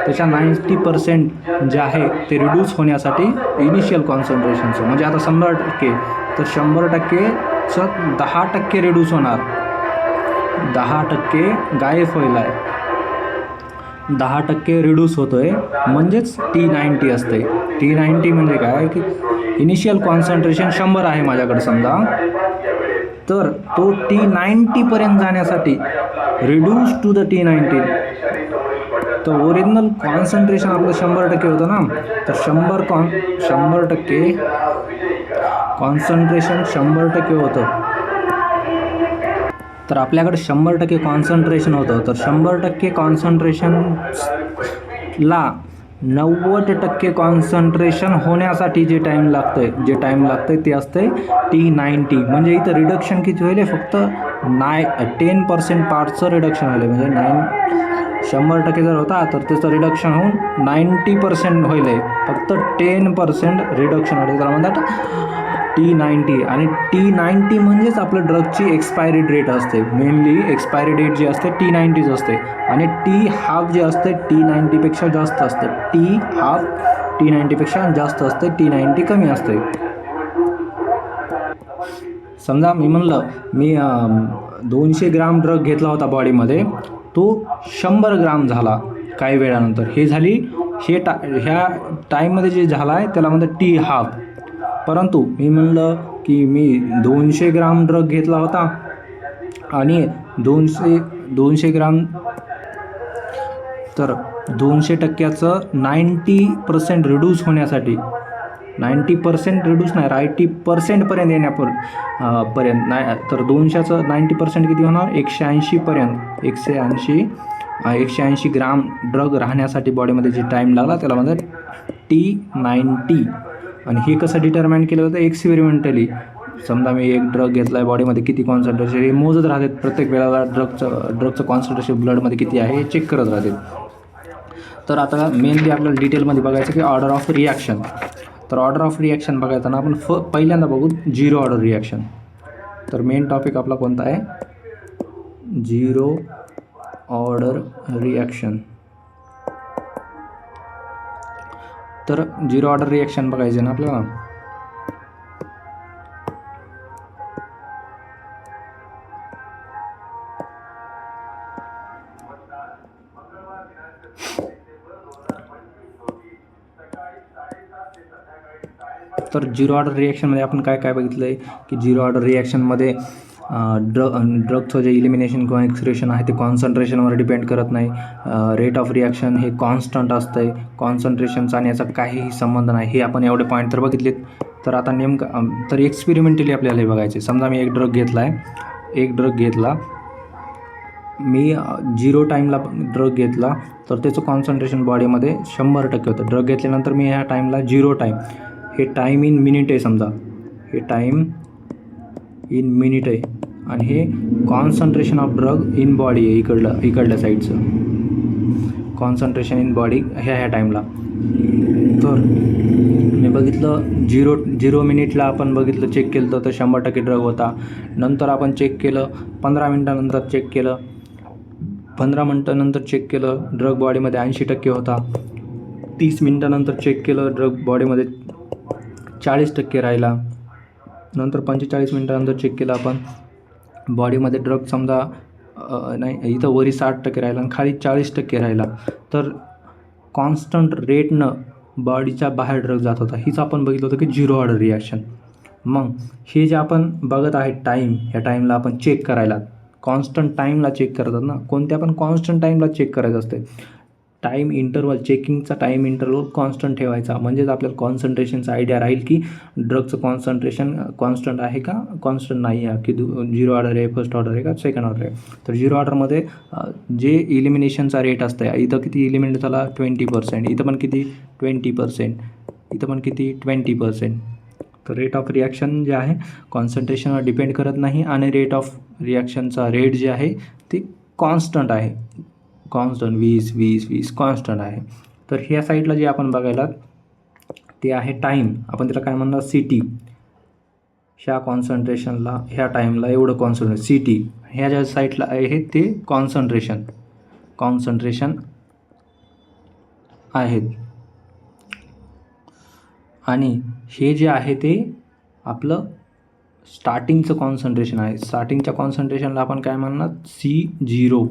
त्याच्या 90% जे आहे ते रिड्यूस होण्यासाठी इनिशियल कॉन्सन्ट्रेशनचं, म्हणजे आता 100%, तर 100%चं 10% रिड्यूस होणार, 10% गायब व्हायला आहे, 10% रिड्यूस होतो आहे, म्हणजेच T90 असते. T90 म्हणजे काय की इनिशियल कॉन्सन्ट्रेशन 100 आहे माझ्याकडे समजा, तर तो T90पर्यंत जाण्यासाठी रिड्यूस टू द T90, तर ओरिजिनल कॉन्सन्ट्रेशन आपलं 100% होतं ना, तर 100% कॉन्सन्ट्रेशन 100% होतं, तर आपल्याकडे 100% कॉन्सन्ट्रेशन होतं, तर 100% कॉन्सन्ट्रेशनला 90% कॉन्सन्ट्रेशन होण्यासाठी जे टाईम लागतं आहे ते असते T90. म्हणजे इथं रिडक्शन किती होईल, फक्त 10% पार्टचं रिडक्शन होईल, म्हणजे 100% जर होता तर त्याचं रिडक्शन होऊन 90% होईल, फक्त 10% रिडक्शन होईल, त्याला म्हणतात T90. आणि T90 म्हणजेच आपलं ड्रगची एक्सपायरी डेट असते, मेनली एक्सपायरी डेट जी असते T90च असते, आणि टी हाफ जे असते T90पेक्षा जास्त असते, टी हाफ T90पेक्षा जास्त असते, T90 कमी असते. समजा मी म्हणलं मी 200 ग्राम ड्रग घेतला होता बॉडीमध्ये, तो 100 ग्राम झाला काही वेळानंतर, हे झाली ह्या टाईममध्ये जे झाला आहे त्याला म्हणतात टी हाफ. परंतु मी म्हणलं की मी 200 ग्राम ड्रग घेतला होता आणि 200 ग्राम, तर 200%चं 90% रिड्यूस होण्यासाठी, 90% रिड्यूस नाही, 80%पर्यंत येण्यापर्यंत नाही, तर 200चं 90% किती होणार, 180 ग्राम ड्रग राहण्यासाठी बॉडीमध्ये जे टाईम लागला त्याला म्हणतात T90. आणि हे कसं डिटरमाइन केलं होतं, एक्सपेरिमेंटली. समजा मी एक ड्रग घेतला आहे, बॉडीमध्ये किती कॉन्सन्ट्रेशन हे मोजत राहतात, प्रत्येक वेळेला ड्रगचं कॉन्सन्ट्रेशन ब्लडमध्ये किती आहे हे चेक करत राहते. तर आता मेनली आपल्याला डिटेलमध्ये बघायचं की ऑर्डर ऑफ रिॲक्शन. तर ऑर्डर ऑफ रिॲक्शन बघायचं आपण पहिल्यांदा बघू झिरो ऑर्डर रिॲक्शन. तर मेन टॉपिक आपला कोणता आहे, झिरो ऑर्डर रिॲक्शन. तर झिरो ऑर्डर रिॲक्शन बघायचे ना आपल्याला. तर झिरो ऑर्डर रिॲक्शनमध्ये आपण काय काय बघितलं आहे की झिरो ऑर्डर रिॲक्शनमध्ये ड्रगचं जे इलिमिनेशन किंवा एक्सक्रेशन आहे ते कॉन्सन्ट्रेशनवर डिपेंड करत नाही. रेट ऑफ रिॲक्शन हे कॉन्स्टंट असतं आहे, कॉन्सन्ट्रेशनचा आणि याचा काहीही संबंध नाही. हे आपण एवढे पॉईंट तर बघितलेत. तर आता नेमकं तर एक्सपेरिमेंटली आपल्याला हे बघायचे. समजा मी एक ड्रग घेतला मी 0 टाईमला ड्रग घेतला, तर त्याचं कॉन्सन्ट्रेशन बॉडीमध्ये 100% होतं. ड्रग घेतल्यानंतर मी ह्या टाईमला 0 टाईम, हे टाईम इन मिनिट आहे, समजा हे टाईम इन मिनिट आहे, आणि हे concentration of drug in body आहे, इकडल्या साईडचं कॉन्सन्ट्रेशन इन बॉडी ह्या टाईमला. तर मी बघितलं 0 मिनिटला आपण बघितलं, चेक केलं तर 100% ड्रग होता. नंतर आपण चेक केलं 15 मिनटानंतर चेक केलं, 15 मिनटानंतर चेक केलं ड्रग बॉडीमध्ये 80% होता. 30 मिनटानंतर चेक केलं ड्रग बॉडीमध्ये 40% राहिला. नंतर 45 मिनटानंतर चेक केलं आपण बॉडीमध्ये ड्रग समजा नाही इथं वरी 60% राहिला आणि खाली 40% राहिला, तर कॉन्स्टंट रेटनं बॉडीच्या बाहेर ड्रग जात होता. हीच आपण बघितलं होतं की झिरो ऑर्डर रिॲक्शन. मग हे जे आपण बघत आहे टाईम, ह्या टाईमला आपण चेक करायला कॉन्स्टंट टाईमला चेक करतात ना, कोणत्या पण कॉन्स्टंट टाईमला चेक करायचं असते. टाईम इंटरवल, चेकिंगचा टाईम इंटरवल कॉन्स्टंट ठेवायचा, म्हणजेच आपल्याला कॉन्सन्ट्रेशनचा आयडिया राहील की ड्रगचं कॉन्सन्ट्रेशन कॉन्स्टंट आहे का कॉन्स्टंट नाही आहे, की झिरो ऑर्डर आहे, फर्स्ट ऑर्डर आहे का सेकंड ऑर्डर आहे. तर झिरो ऑर्डरमध्ये जे इलिमिनेशनचा रेट असतं, इथं किती इलिमिनेट झाला 20%, इथं पण किती 20%, इथं पण किती 20%. तर रेट ऑफ रिॲक्शन जे आहे कॉन्सन्ट्रेशनवर डिपेंड करत नाही आणि रेट ऑफ रिॲक्शनचा रेट जे आहे ते कॉन्स्टंट आहे, कॉन्स्टंट 20 कॉन्स्टंट आहे. तर ह्या साईडला जे आपण बघायला ते आहे टाईम, आपण त्याला काय म्हणणार CT. ह्या कॉन्सन्ट्रेशनला ह्या टाईमला एवढं कॉन्सन्ट्रेशन CT. ह्या ज्या साईडला आहे ते कॉन्सन्ट्रेशन आहेत. आणि हे जे आहे ते आपलं स्टार्टिंगचं कॉन्सन्ट्रेशन आहे. स्टार्टिंगच्या कॉन्सन्ट्रेशनला आपण काय म्हणणार C0.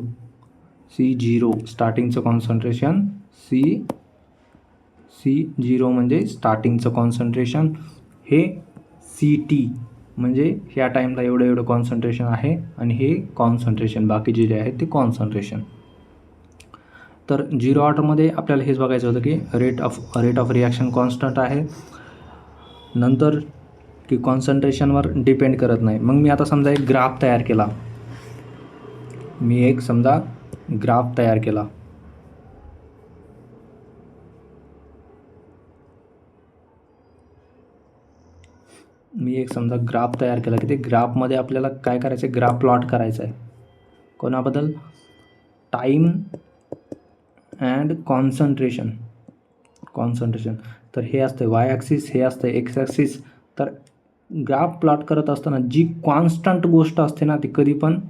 स्टार्टिंगचं कॉन्सन्ट्रेशन C0 म्हणजे स्टार्टिंगचं कॉन्सन्ट्रेशन. हे CT म्हणजे ह्या टाईमला एवढं कॉन्सन्ट्रेशन आहे आणि हे कॉन्सन्ट्रेशन बाकीचे जे आहे ते कॉन्सन्ट्रेशन. तर झिरो ऑर्डरमध्ये आपल्याला हेच बघायचं होतं की रेट ऑफ रिॲक्शन कॉन्स्टंट आहे, नंतर की कॉन्सन्ट्रेशनवर डिपेंड करत नाही. मग मी आता समजा एक ग्राफ तयार केला, मी एक ग्राफ तयार केला. की ते ग्राफमध्ये आपल्याला काय करायचं आहे, ग्राफ प्लॉट करायचा आहे. कोणाबद्दल? Time and concentration. तर हे असतं वाय ॲक्सिस, हे असतं एक्स ॲक्सिस. तर ग्राफ प्लॉट करत असताना जी कॉन्स्टंट गोष्ट असते ना ती कधी पण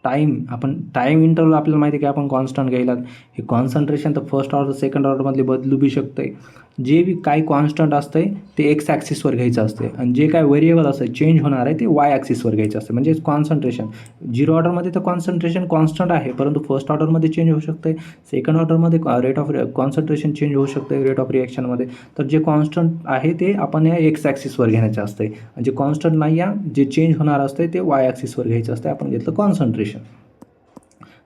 टाईम इंटरवल आपल्याला माहिती आहे की आपण कॉन्स्टंट घ्यायला, हे कॉन्सन्ट्रेशन तर फर्स्ट ऑर्डर सेकंड ऑर्डरमधले बदलू बी शकते. जे बी काही कॉन्स्टंट असते ते एक्स ॲक्सिसवर घ्यायचं असते आणि जे काय व्हेरिएबल असते चेंज होणार आहे ते वाय ॲक्सिसवर घ्यायचं असते. म्हणजे कॉन्सन्ट्रेशन झिरो ऑर्डरमध्ये तर कॉन्सन्ट्रेशन कॉन्स्टंट आहे, परंतु फर्स्ट ऑर्डरमध्ये चेंज होऊ शकते, सेकंड ऑर्डरमध्ये रेट ऑफ कॉन्सन्ट्रेशन चेंज होऊ शकते रेट ऑफ रिॲक्शनमध्ये. तर जे कॉन्स्टंट आहे ते आपण या एक्स ॲक्सिसवर घेण्याचं असते, जे कॉन्स्टंट नाही आहे जे चेंज होणार असते ते वाय ॲक्सिसवर घ्यायचं असते. आपण घेतलं कॉन्सन्ट्रेशन.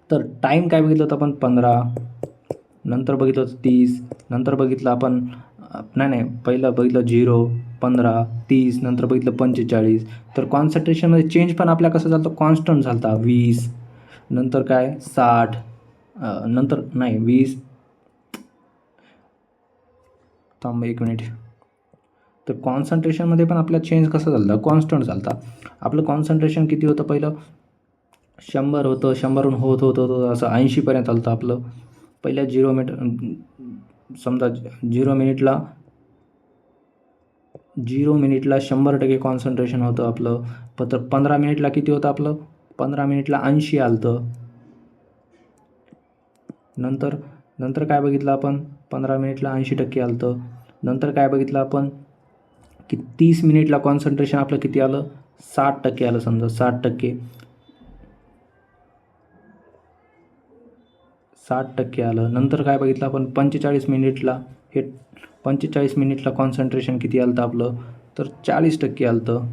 तर टाईम काय बघितलं होतं आपण 15, नंतर बघितलं होतं 30, नंतर बघितलं आपण पहिलं बघितलं 0, 15, 30, नंतर बघितलं 45. तर कॉन्सन्ट्रेशनमध्ये चेंज पण आपल्या कसं झालं कॉन्स्टंट झाला 20, नंतर काय 60, नंतर 20, थांब 1 मिनिट. तर कॉन्सन्ट्रेशनमध्ये पण आपला चेंज कसं झालं कॉन्स्टंट झाला. आपलं कॉन्सन्ट्रेशन किती होतं पहिलं 100 होतं, 100 होत होतं असं 80पर्यंत आलं आपलं. पहिल्या 0 मिनिटला 100% कॉन्सन्ट्रेशन होतं आपलं. तर 15 मिनिटला किती होतं आपलं 15 मिनिटला 80 आलं. नंतर काय बघितलं आपण 15 मिनिटला 80% आलं. नंतर काय बघितलं आपण की 30 मिनिटला कॉन्सन्ट्रेशन आपलं किती आलं 60% आलं. समजा 60% आलं. नंतर काय बघितलं आपण 45 मिनिटला कॉन्सन्ट्रेशन किती आलं आपलं तर 40% आलं.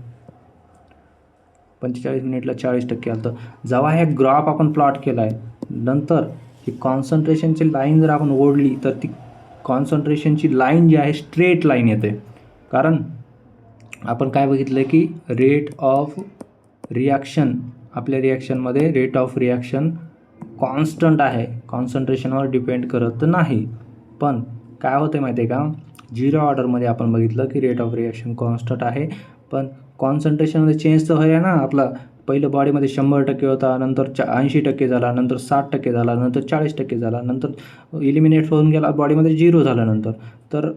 45 मिनिटला 40% आलं. जेव्हा हे ग्राफ आपण प्लॉट केला आहे नंतर ही कॉन्सन्ट्रेशनची लाईन जर आपण ओढली तर ती कॉन्सन्ट्रेशनची लाईन जी आहे स्ट्रेट लाईन येते. कारण आपण काय बघितलं की रेट ऑफ रिॲक्शन आपल्या रिॲक्शनमध्ये रेट ऑफ रिॲक्शन कॉन्स्टंट आहे, कॉन्सन्ट्रेशनवर डिपेंड करत नाही. पण काय होतं माहिती आहे का झिरो ऑर्डरमध्ये आपण बघितलं की रेट ऑफ रिॲक्शन कॉन्स्टंट आहे, पण कॉन्सन्ट्रेशनमध्ये चेंज तर होईल ना. आपला पहिलं बॉडीमध्ये 100% होता, नंतर 80% झाला, नंतर 60% झाला, नंतर 40% झाला, नंतर इलिमिनेट होऊन गेला बॉडीमध्ये 0 झालं नंतर. तर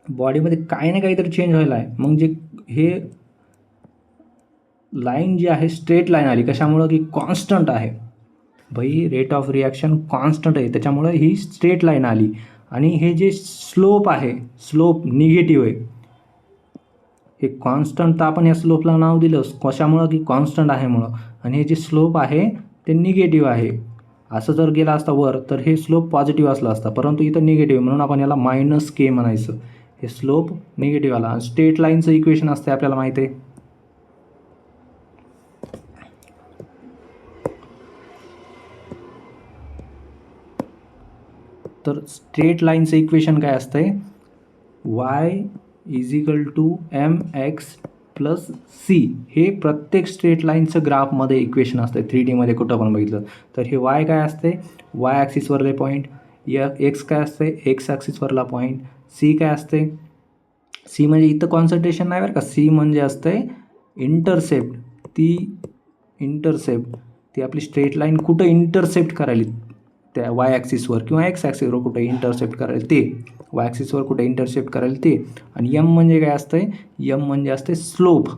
बॉडीमध्ये काही ना काहीतरी चेंज व्हायला आहे. मग जे हे लाईन जी आहे स्ट्रेट लाईन आली कशामुळं की कॉन्स्टंट आहे रेट ऑफ रिॲक्शन कॉन्स्टंट आहे त्याच्यामुळं ही स्ट्रेट लाईन आली. आणि हे जे स्लोप आहे स्लोप निगेटिव्ह आहे, हे कॉन्स्टंट तर आपण या स्लोपला नाव दिलं कशामुळं की कॉन्स्टंट आहे म्हणून, आणि हे जे स्लोप आहे ते निगेटिव्ह आहे. असं जर गेला असता वर तर हे स्लोप पॉझिटिव्ह असला असता, परंतु इथं निगेटिव्ह म्हणून आपण याला -k म्हणायचं. हे स्लोप निगेटिव्ह आला. स्ट्रेट लाईनचं इक्वेशन असते आपल्याला माहिती आहे. तर स्ट्रेट लाईनचं इक्वेशन काय असतंय, y = mx + c. हे प्रत्येक स्ट्रेट लाईनचं ग्राफमध्ये इक्वेशन असतं 3Dमध्ये कुठं पण बघितलं तर. हे y काय असते, y ॲक्सिसवरले पॉईंट, x काय असते, x ॲक्सिसवरला पॉईंट, c काय असते, c म्हणजे इथं कॉन्सन्ट्रेशन नाही बरं का, c म्हणजे असते इंटरसेप्ट. ती आपली स्ट्रेट लाईन कुठं इंटरसेप्ट करायली, त्या y ॲक्सिसवर किंवा x ॲक्सिसवर कुठे इंटरसेप्ट करायला ते, y ॲक्सिसवर कुठे इंटरसेप्ट करायला ते. आणि m म्हणजे काय असतंय, m म्हणजे असते स्लोप.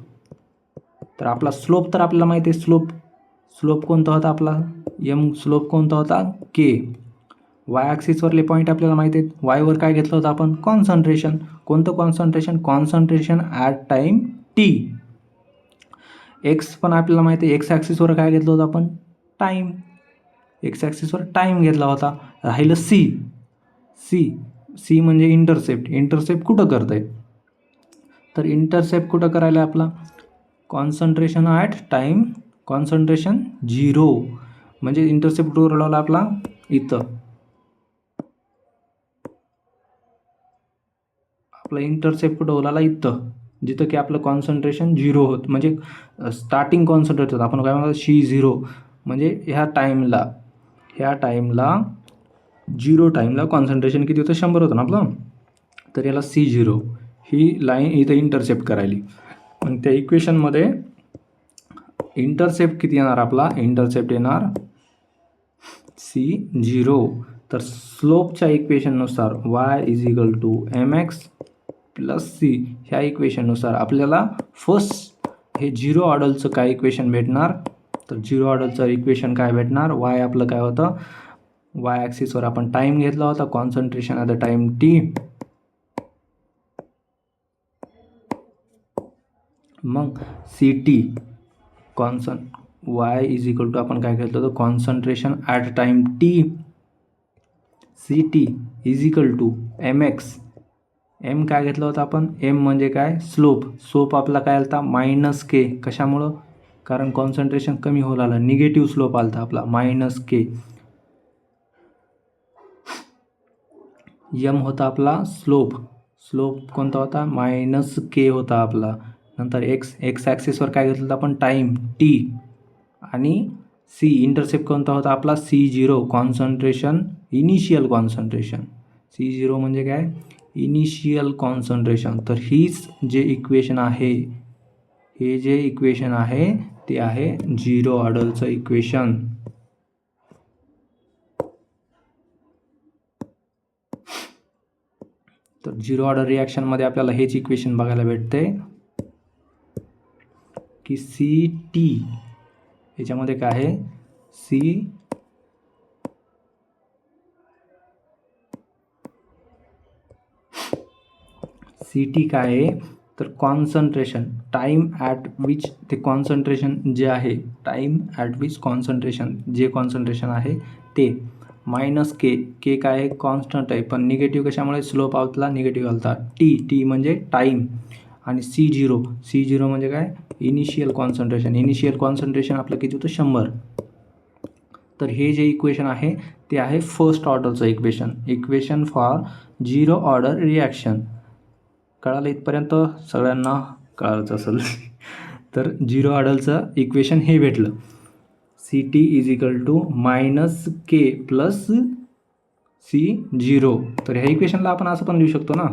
तर आपला स्लोप तर आपल्याला माहिती आहे, स्लोप कोणता होता आपला, स्लोप कोणता होता, k. y ॲक्सिसवरले पॉईंट आपल्याला माहिती आहेत, yवर काय घेतलं होतं आपण, कॉन्सन्ट्रेशन. कोणतं concentration at time t. x पण आपल्याला माहिती आहे, x ॲक्सिसवर काय घेतलं होतं आपण, टाईम. x ॲक्सिसवर टाईम घेतला होता. राहिलं c म्हणजे इंटरसेप्ट कुठं करतं आहे, तर इंटरसेप्ट कुठं करायला आहे आपला, कॉन्सन्ट्रेशन ॲट टाईम, कॉन्सन्ट्रेशन 0. म्हणजे इंटरसेप्ट कुठं लावला आपला, इथं. आपला इंटरसेप्ट कुठं ओलाला, इथं, जिथं की आपलं कॉन्सन्ट्रेशन 0 होत, म्हणजे स्टार्टिंग कॉन्सन्ट्रेट होतं. आपण काय म्हणतो C0, म्हणजे ह्या टाईमला 0 टाईमला कॉन्सन्ट्रेशन किती होतं, 100 होतं ना आपलं. तर याला C0 ही लाईन इथं इंटरसेप्ट करायली. आणि त्या इक्वेशनमध्ये इंटरसेप्ट किती येणार आपला, इंटरसेप्ट येणार C0. तर स्लोपच्या इक्वेशननुसार y = mx + c ह्या इक्वेशननुसार आपल्याला फर्स्ट हे 0 ऑर्डरचं काय इक्वेशन भेटणार, तर 0 ऑर्डरचं इक्वेशन काय भेटणार, y आपलं काय होतं, y ॲक्सिसवर आपण टाईम घेतला होता, concentration at the time t. मग CT y = आपण काय घेतलं होतं, concentration at time t. CT = mx. m काय घेतलं होतं आपण, m म्हणजे काय, स्लोप आपला काय आलता, -k. कशामुळं, कारण कॉन्सन्ट्रेशन कमी होऊ लागलं, निगेटिव्ह स्लोप आलता आपला -k. m होता आपला स्लोप कोणता होता, -k होता आपला. नंतर x ॲक्सिसवर काय घेतलं होतं आपण, टाईम t. आणि c इंटरसेप्ट कोणता होता आपला, C0 concentration, initial concentration. C0 म्हणजे काय, इनिशियल कॉन्सन्ट्रेशन. तर हीच जे इक्वेशन आहे, हे जे इक्वेशन आहे ते आहे 0 ऑर्डरचं इक्वेशन. तर 0 ऑर्डर रिॲक्शनमध्ये आपल्याला हेच इक्वेशन बघायला भेटते की CT याच्यामध्ये काय आहे, CT काय आहे, तर कॉन्सन्ट्रेशन, टाईम ॲट विच ते कॉन्सन्ट्रेशन जे आहे, टाईम ॲट विच कॉन्सन्ट्रेशन जे कॉन्सन्ट्रेशन आहे ते, -k काय आहे, कॉन्स्टंट आहे, पण निगेटिव्ह कशामुळे, स्लोप आउटला निगेटिव्ह आलता. t म्हणजे टाईम. आणि C0 म्हणजे काय, इनिशियल कॉन्सन्ट्रेशन आपलं किती होतं, 100. तर हे जे इक्वेशन आहे ते आहे फर्स्ट ऑर्डरचं इक्वेशन फॉर 0 ऑर्डर रिॲक्शन. कळालं इथपर्यंत, सगळ्यांना कळालंच असेल. तर 0 ऑर्डरचं इक्वेशन हे भेटलं, CT = -k + C0. तर ह्या इक्वेशनला आपण असं पण लिहू शकतो ना,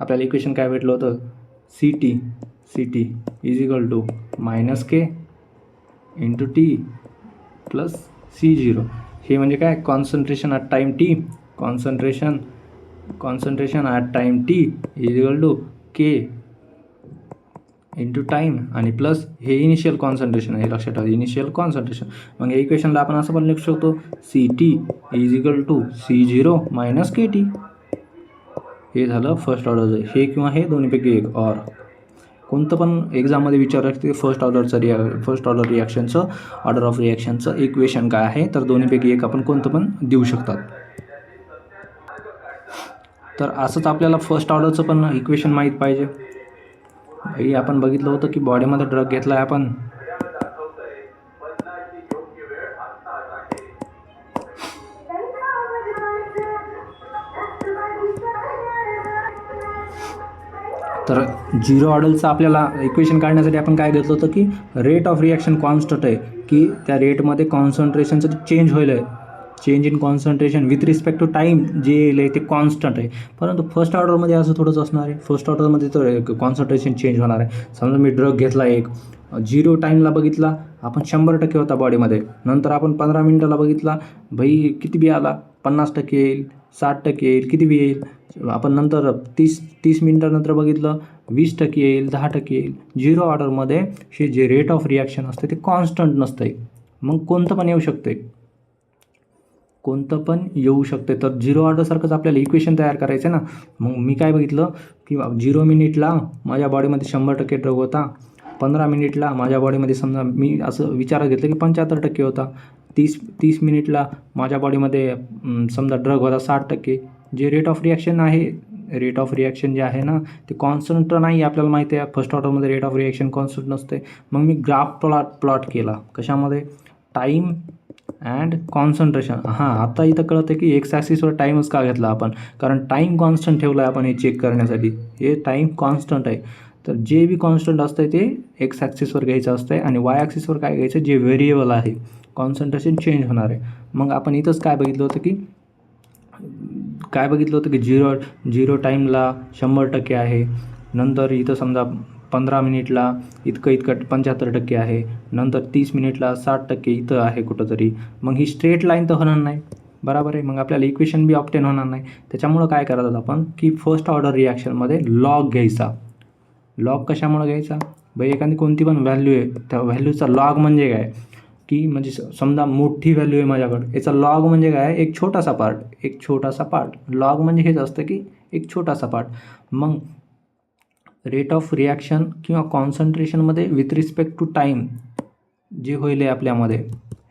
आपल्याला इक्वेशन काय भेटलं होतं, CT = -k × t + C0. हे म्हणजे काय, concentration at time t, concentration at time t = k × time, आणि प्लस हे इनिशियल कॉन्सन्ट्रेशन आहे, लक्षात ठेवा, इनिशियल कॉन्सन्ट्रेशन. मग या इक्वेशनला आपण असं पण लिहू शकतो, CT = C0 - KT. हे झालं फर्स्ट ऑर्डरचं, हे किंवा हे दोन्हीपैकी एक, और कोणतं पण एक्झाममध्ये विचारलं की फर्स्ट ऑर्डर रिॲक्शनचं ऑर्डर ऑफ रिॲक्शनचं इक्वेशन काय आहे, तर दोन्हीपैकी एक आपण कोणतं पण देऊ शकतात. तर असंच आपल्याला फर्स्ट ऑर्डरचं पण इक्वेशन माहीत पाहिजे. आपण बघितलं होतं की बॉडीमध्ये ड्रग घेतला आहे आपण, तर झिरो ऑर्डरचं आपल्याला इक्वेशन काढण्यासाठी आपण काय घेतलं होतं की रेट ऑफ रिॲक्शन कॉन्स्टंट आहे, की त्या रेटमध्ये कॉन्सन्ट्रेशनचं चेंज होईल आहे, change in concentration with respect to time जे येईल आहे ते कॉन्स्टंट आहे. परंतु फर्स्ट ऑर्डरमध्ये असं थोडंच असणार आहे. फर्स्ट ऑर्डरमध्ये तर कॉन्सन्ट्रेशन चेंज होणार आहे. समजा मी ड्रग घेतला एक, 0 टाईमला बघितला आपण 100% होता बॉडीमध्ये, नंतर आपण 15 मिनिटाला बघितला किती बी आला, 50% येईल, 60% येईल, किती बी येईल. आपण नंतर 30 मिनिटानंतर बघितलं 20% येईल, 10% येईल. 0 ऑर्डरमध्ये हे जे रेट ऑफ रिॲक्शन असते ते कॉन्स्टंट नसतं आहे. मग कोणतं पण येऊ शकते. तर 0 ऑर्डरसारखंच आपल्याला इक्वेशन तयार करायचं आहे ना. मग मी काय बघितलं की 0 मिनिटला माझ्या बॉडीमध्ये 100% ड्रग होता, 15 मिनिटला माझ्या बॉडीमध्ये समजा मी असं विचारात घेतलं की 75% होता, 30 मिनिटला माझ्या बॉडीमध्ये समजा ड्रग होता 60%. जे रेट ऑफ रिॲक्शन जे आहे ना ते कॉन्स्टंट नाही, आपल्याला माहिती आहे फर्स्ट ऑर्डरमध्ये रेट ऑफ रिॲक्शन कॉन्स्टंट नसते. मग मी ग्राफ प्लॉट केला कशामध्ये, टाईम अँड कॉन्सन्ट्रेशन. आता इथं कळतं की एक्स ॲक्सिसवर टाईमच का घेतला आपण, कारण टाईम कॉन्स्टंट ठेवला आहे आपण हे चेक करण्यासाठी. हे टाईम कॉन्स्टंट आहे, तर जे बी कॉन्स्टंट असतं ते एक्स ॲक्सिसवर घ्यायचं असतं आणि वाय ॲक्सिसवर काय घ्यायचं, जे व्हेरिएबल आहे कॉन्सन्ट्रेशन चेंज होणार आहे. मग आपण इथंच काय बघितलं होतं की झिरो टाईमला 100% आहे, नंतर इथं समजा 15 मिनिटला इतकं 75% आहे, नंतर 30 मिनिटला 60% इथं आहे कुठंतरी. मग ही स्ट्रेट लाईन तर होणार नाही, बरोबर आहे. मग आपल्याला इक्वेशन बी ऑप्टेन होणार नाही. त्याच्यामुळं काय करायचं आपण की फर्स्ट ऑर्डर रिॲक्शनमध्ये लॉग घ्यायचा. लॉग कशामुळे घ्यायचा, एखादी कोणती पण व्हॅल्यू आहे त्या व्हॅल्यूचा लॉग म्हणजे काय की म्हणजे समजा मोठी व्हॅल्यू आहे माझ्याकडे, याचा लॉग म्हणजे काय, एक छोटासा पार्ट. लॉग म्हणजे हेच असतं की एक छोटासा पार्ट. मग रेट ऑफ रिॲक्शन किंवा कॉन्सन्ट्रेशनमध्ये विथ रिस्पेक्ट टू टाईम जे होईल आहे आपल्यामध्ये,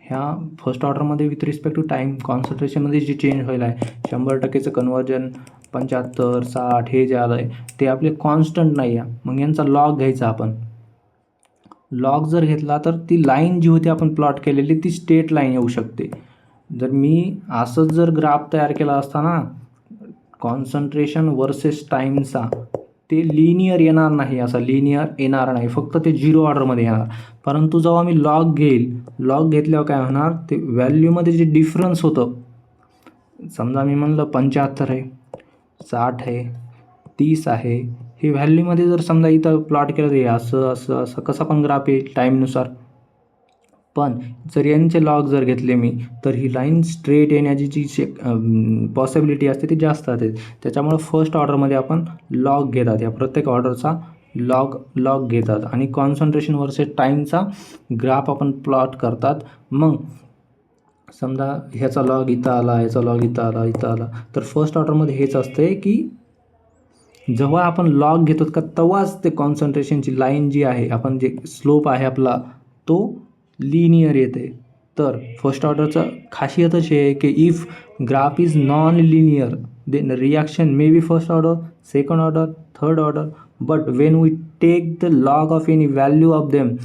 ह्या फर्स्ट ऑर्डरमध्ये विथ रिस्पेक्ट टू टाईम कॉन्सन्ट्रेशनमध्ये जे चेंज होईल आहे 100%चं कन्वर्जन 75, 60 हे जे आलं आहे ते आपले कॉन्स्टंट नाही आहे. मग यांचा लॉग घ्यायचा आपण. लॉग जर घेतला तर ती लाईन जी होती आपण प्लॉट केलेली ती स्ट्रेट लाईन येऊ शकते. जर मी असंच जर ग्राफ तयार केला असता ना कॉन्सन्ट्रेशन वर्सेस टाईमचा, ते लिनियर येणार नाही, फक्त ते 0 ऑर्डरमध्ये येणार. परंतु जेव्हा मी लॉग घेतल्यावर काय होणार, ते व्हॅल्यूमध्ये जे डिफरन्स होतं, समजा मी म्हणलं 75 आहे, 60 आहे, 30 आहे, हे व्हॅल्यूमध्ये जर समजा इथं प्लॉट केलं तर असं कसा पण ग्राफ येईल टाईमनुसार. पण जर यांचे लॉग जर घेतले मी तर ही लाईन स्ट्रेट येण्याची जी पॉसिबिलिटी असते ती जास्त असते. त्याच्यामुळं फर्स्ट ऑर्डरमध्ये आपण लॉग घेतात, या प्रत्येक ऑर्डरचा लॉग घेतात आणि कॉन्सन्ट्रेशन वर्सेस टाईमचा ग्राफ आपण प्लॉट करतात. मग समजा ह्याचा लॉग इथं आला, ह्याचा लॉग इथं आला, तर फर्स्ट ऑर्डरमध्ये हेच असते की जेव्हा आपण लॉग घेतो का तेव्हाच ते कॉन्सन्ट्रेशनची लाईन जी आहे, आपण जे स्लोप आहे आपला तो लिनियर येते. तर फर्स्ट ऑर्डरचं खासियतच हे आहे की if graph is non linear then reaction may be first order, second order, third order, but when we take the log of any value of them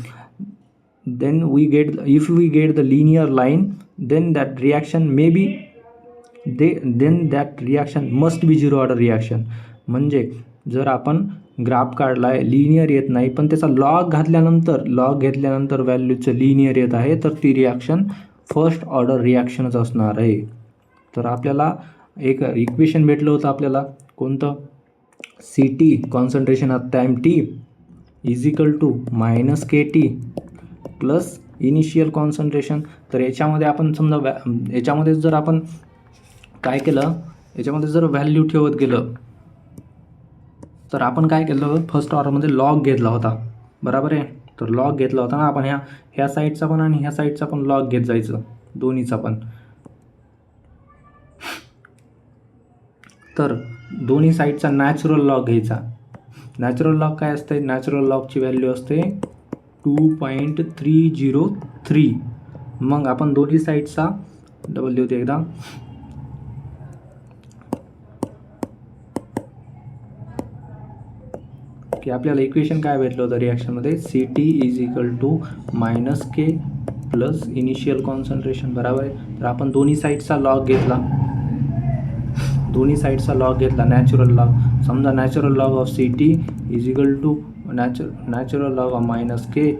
then if we get the linear line then that reaction must be zero order reaction. म्हणजे जर आपण graph काढला आहे linear येत नाही, पण त्याचा log घेतल्यानंतर व्हॅल्यूचं लिनियर येत आहे, तर ती रिॲक्शन फर्स्ट ऑर्डर रिॲक्शनच असणार आहे. तर आपल्याला एक इक्वेशन भेटलं होतं आपल्याला, कोणतं, CT concentration at time T is equal to -KT plus initial concentration. तर याच्यामध्ये आपण समजा याच्यामध्ये जर आपण काय केलं, याच्यामध्ये जर व्हॅल्यू ठेवत गेलं तर आपण काय केलं, फर्स्ट ऑर्डरमध्ये लॉग घेतला होता, बरोबर आहे. तर लॉग घेतला होता ना आपण ह्या साईडचा पण आणि ह्या साईडचा पण लॉग घेत जायचं, दोन्हीचा पण. तर दोन्ही साईडचा नॅचरल लॉग घ्यायचा. नॅचरल लॉग काय असते, नॅचरल लॉगची व्हॅल्यू असते 2.303. मग आपण दोन्ही साईडचा डबल लिहूते एकदा, की आपल्याला इक्वेशन काय भेटलं होतं रिॲक्शनमध्ये, CT is equal to -K plus initial concentration, बरोबर आहे. तर आपण दोन्ही साईडचा लॉग घेतला, नॅचरल लॉग. समजा natural log of CT is equal to natural log of -K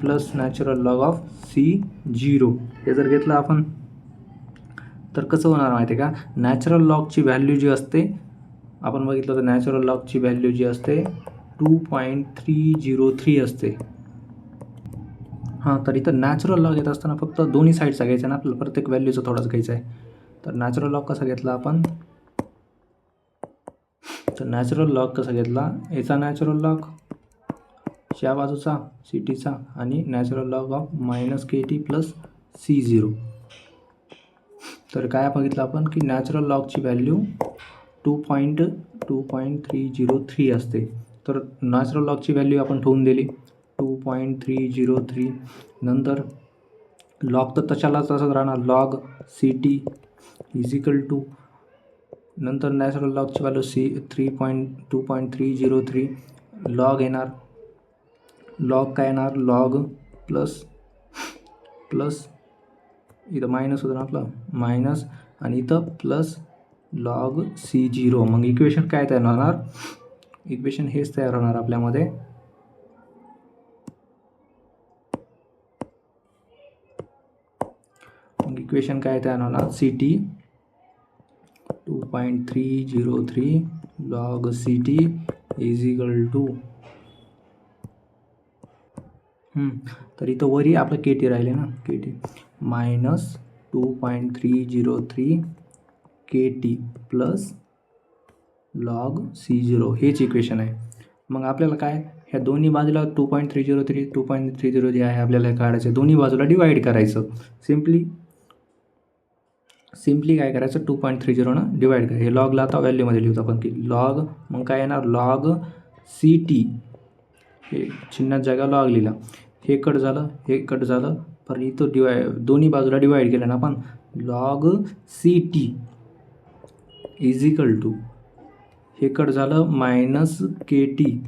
plus natural log of C0. हे जर घेतलं आपण तर कसं होणार माहिती आहे का, नॅचरल लॉगची व्हॅल्यू जी असते, आपण बघितलं तर नॅचरल लॉगची व्हॅल्यू जी असते 2.303 असते. हां, तर इथं नॅचरल लॉग येत असताना फक्त दोन्ही साईडचा घ्यायचा ना आपल्याला, प्रत्येक व्हॅल्यूचा थोडाच घ्यायचा आहे. तर नॅचरल लॉग कसा घेतला आपण, तर नॅचरल लॉग कसा घेतला, याचा नॅचरल लॉग या बाजूचा CTचा आणि natural log of -KT plus C0. तर काय बघितलं आपण की नॅचरल लॉगची व्हॅल्यू 2.303 असते. तर नॅचरल लॉगची व्हॅल्यू आपण ठेवून दिली 2.303. नंतर लॉग तर तशालाच तसंच राहणार, log CT is equal to, नंतर नॅचरल लॉगची व्हॅल्यू 2.303 लॉग येणार, लॉग काय येणार, लॉग प्लस इथं मायनस होतं ना आपलं, मायनस आणि इथं प्लस लॉग C0. मग इक्वेशन काय तयार होणार, इक्वेशन हेच तयार होणार आपल्यामध्ये, मग इक्वेशन काय तयार होणार, CT 2.303 log CT is equal to, तर इथं वरी आपलं KT राहिले ना, KT minus 2.303 KT plus log C0, हेच इक्वेशन आहे. मग आपल्याला काय, ह्या दोन्ही बाजूला 2.303 जे आहे आपल्याला काढायचं, दोन्ही बाजूला डिवाईड करायचं. सिम्पली काय करायचं, 2.30 डिवाईड करायचं. हे लॉगला आता व्हॅल्यूमध्ये लिहूत आपण की लॉग, मग काय येणार, लॉग CT, हे चिन्हात जागा लॉग लिहिला, हे कट झालं, पण इथं दोन्ही बाजूला डिवाईड केलं ना आपण, log CT is equal to, हे कट झालं -KT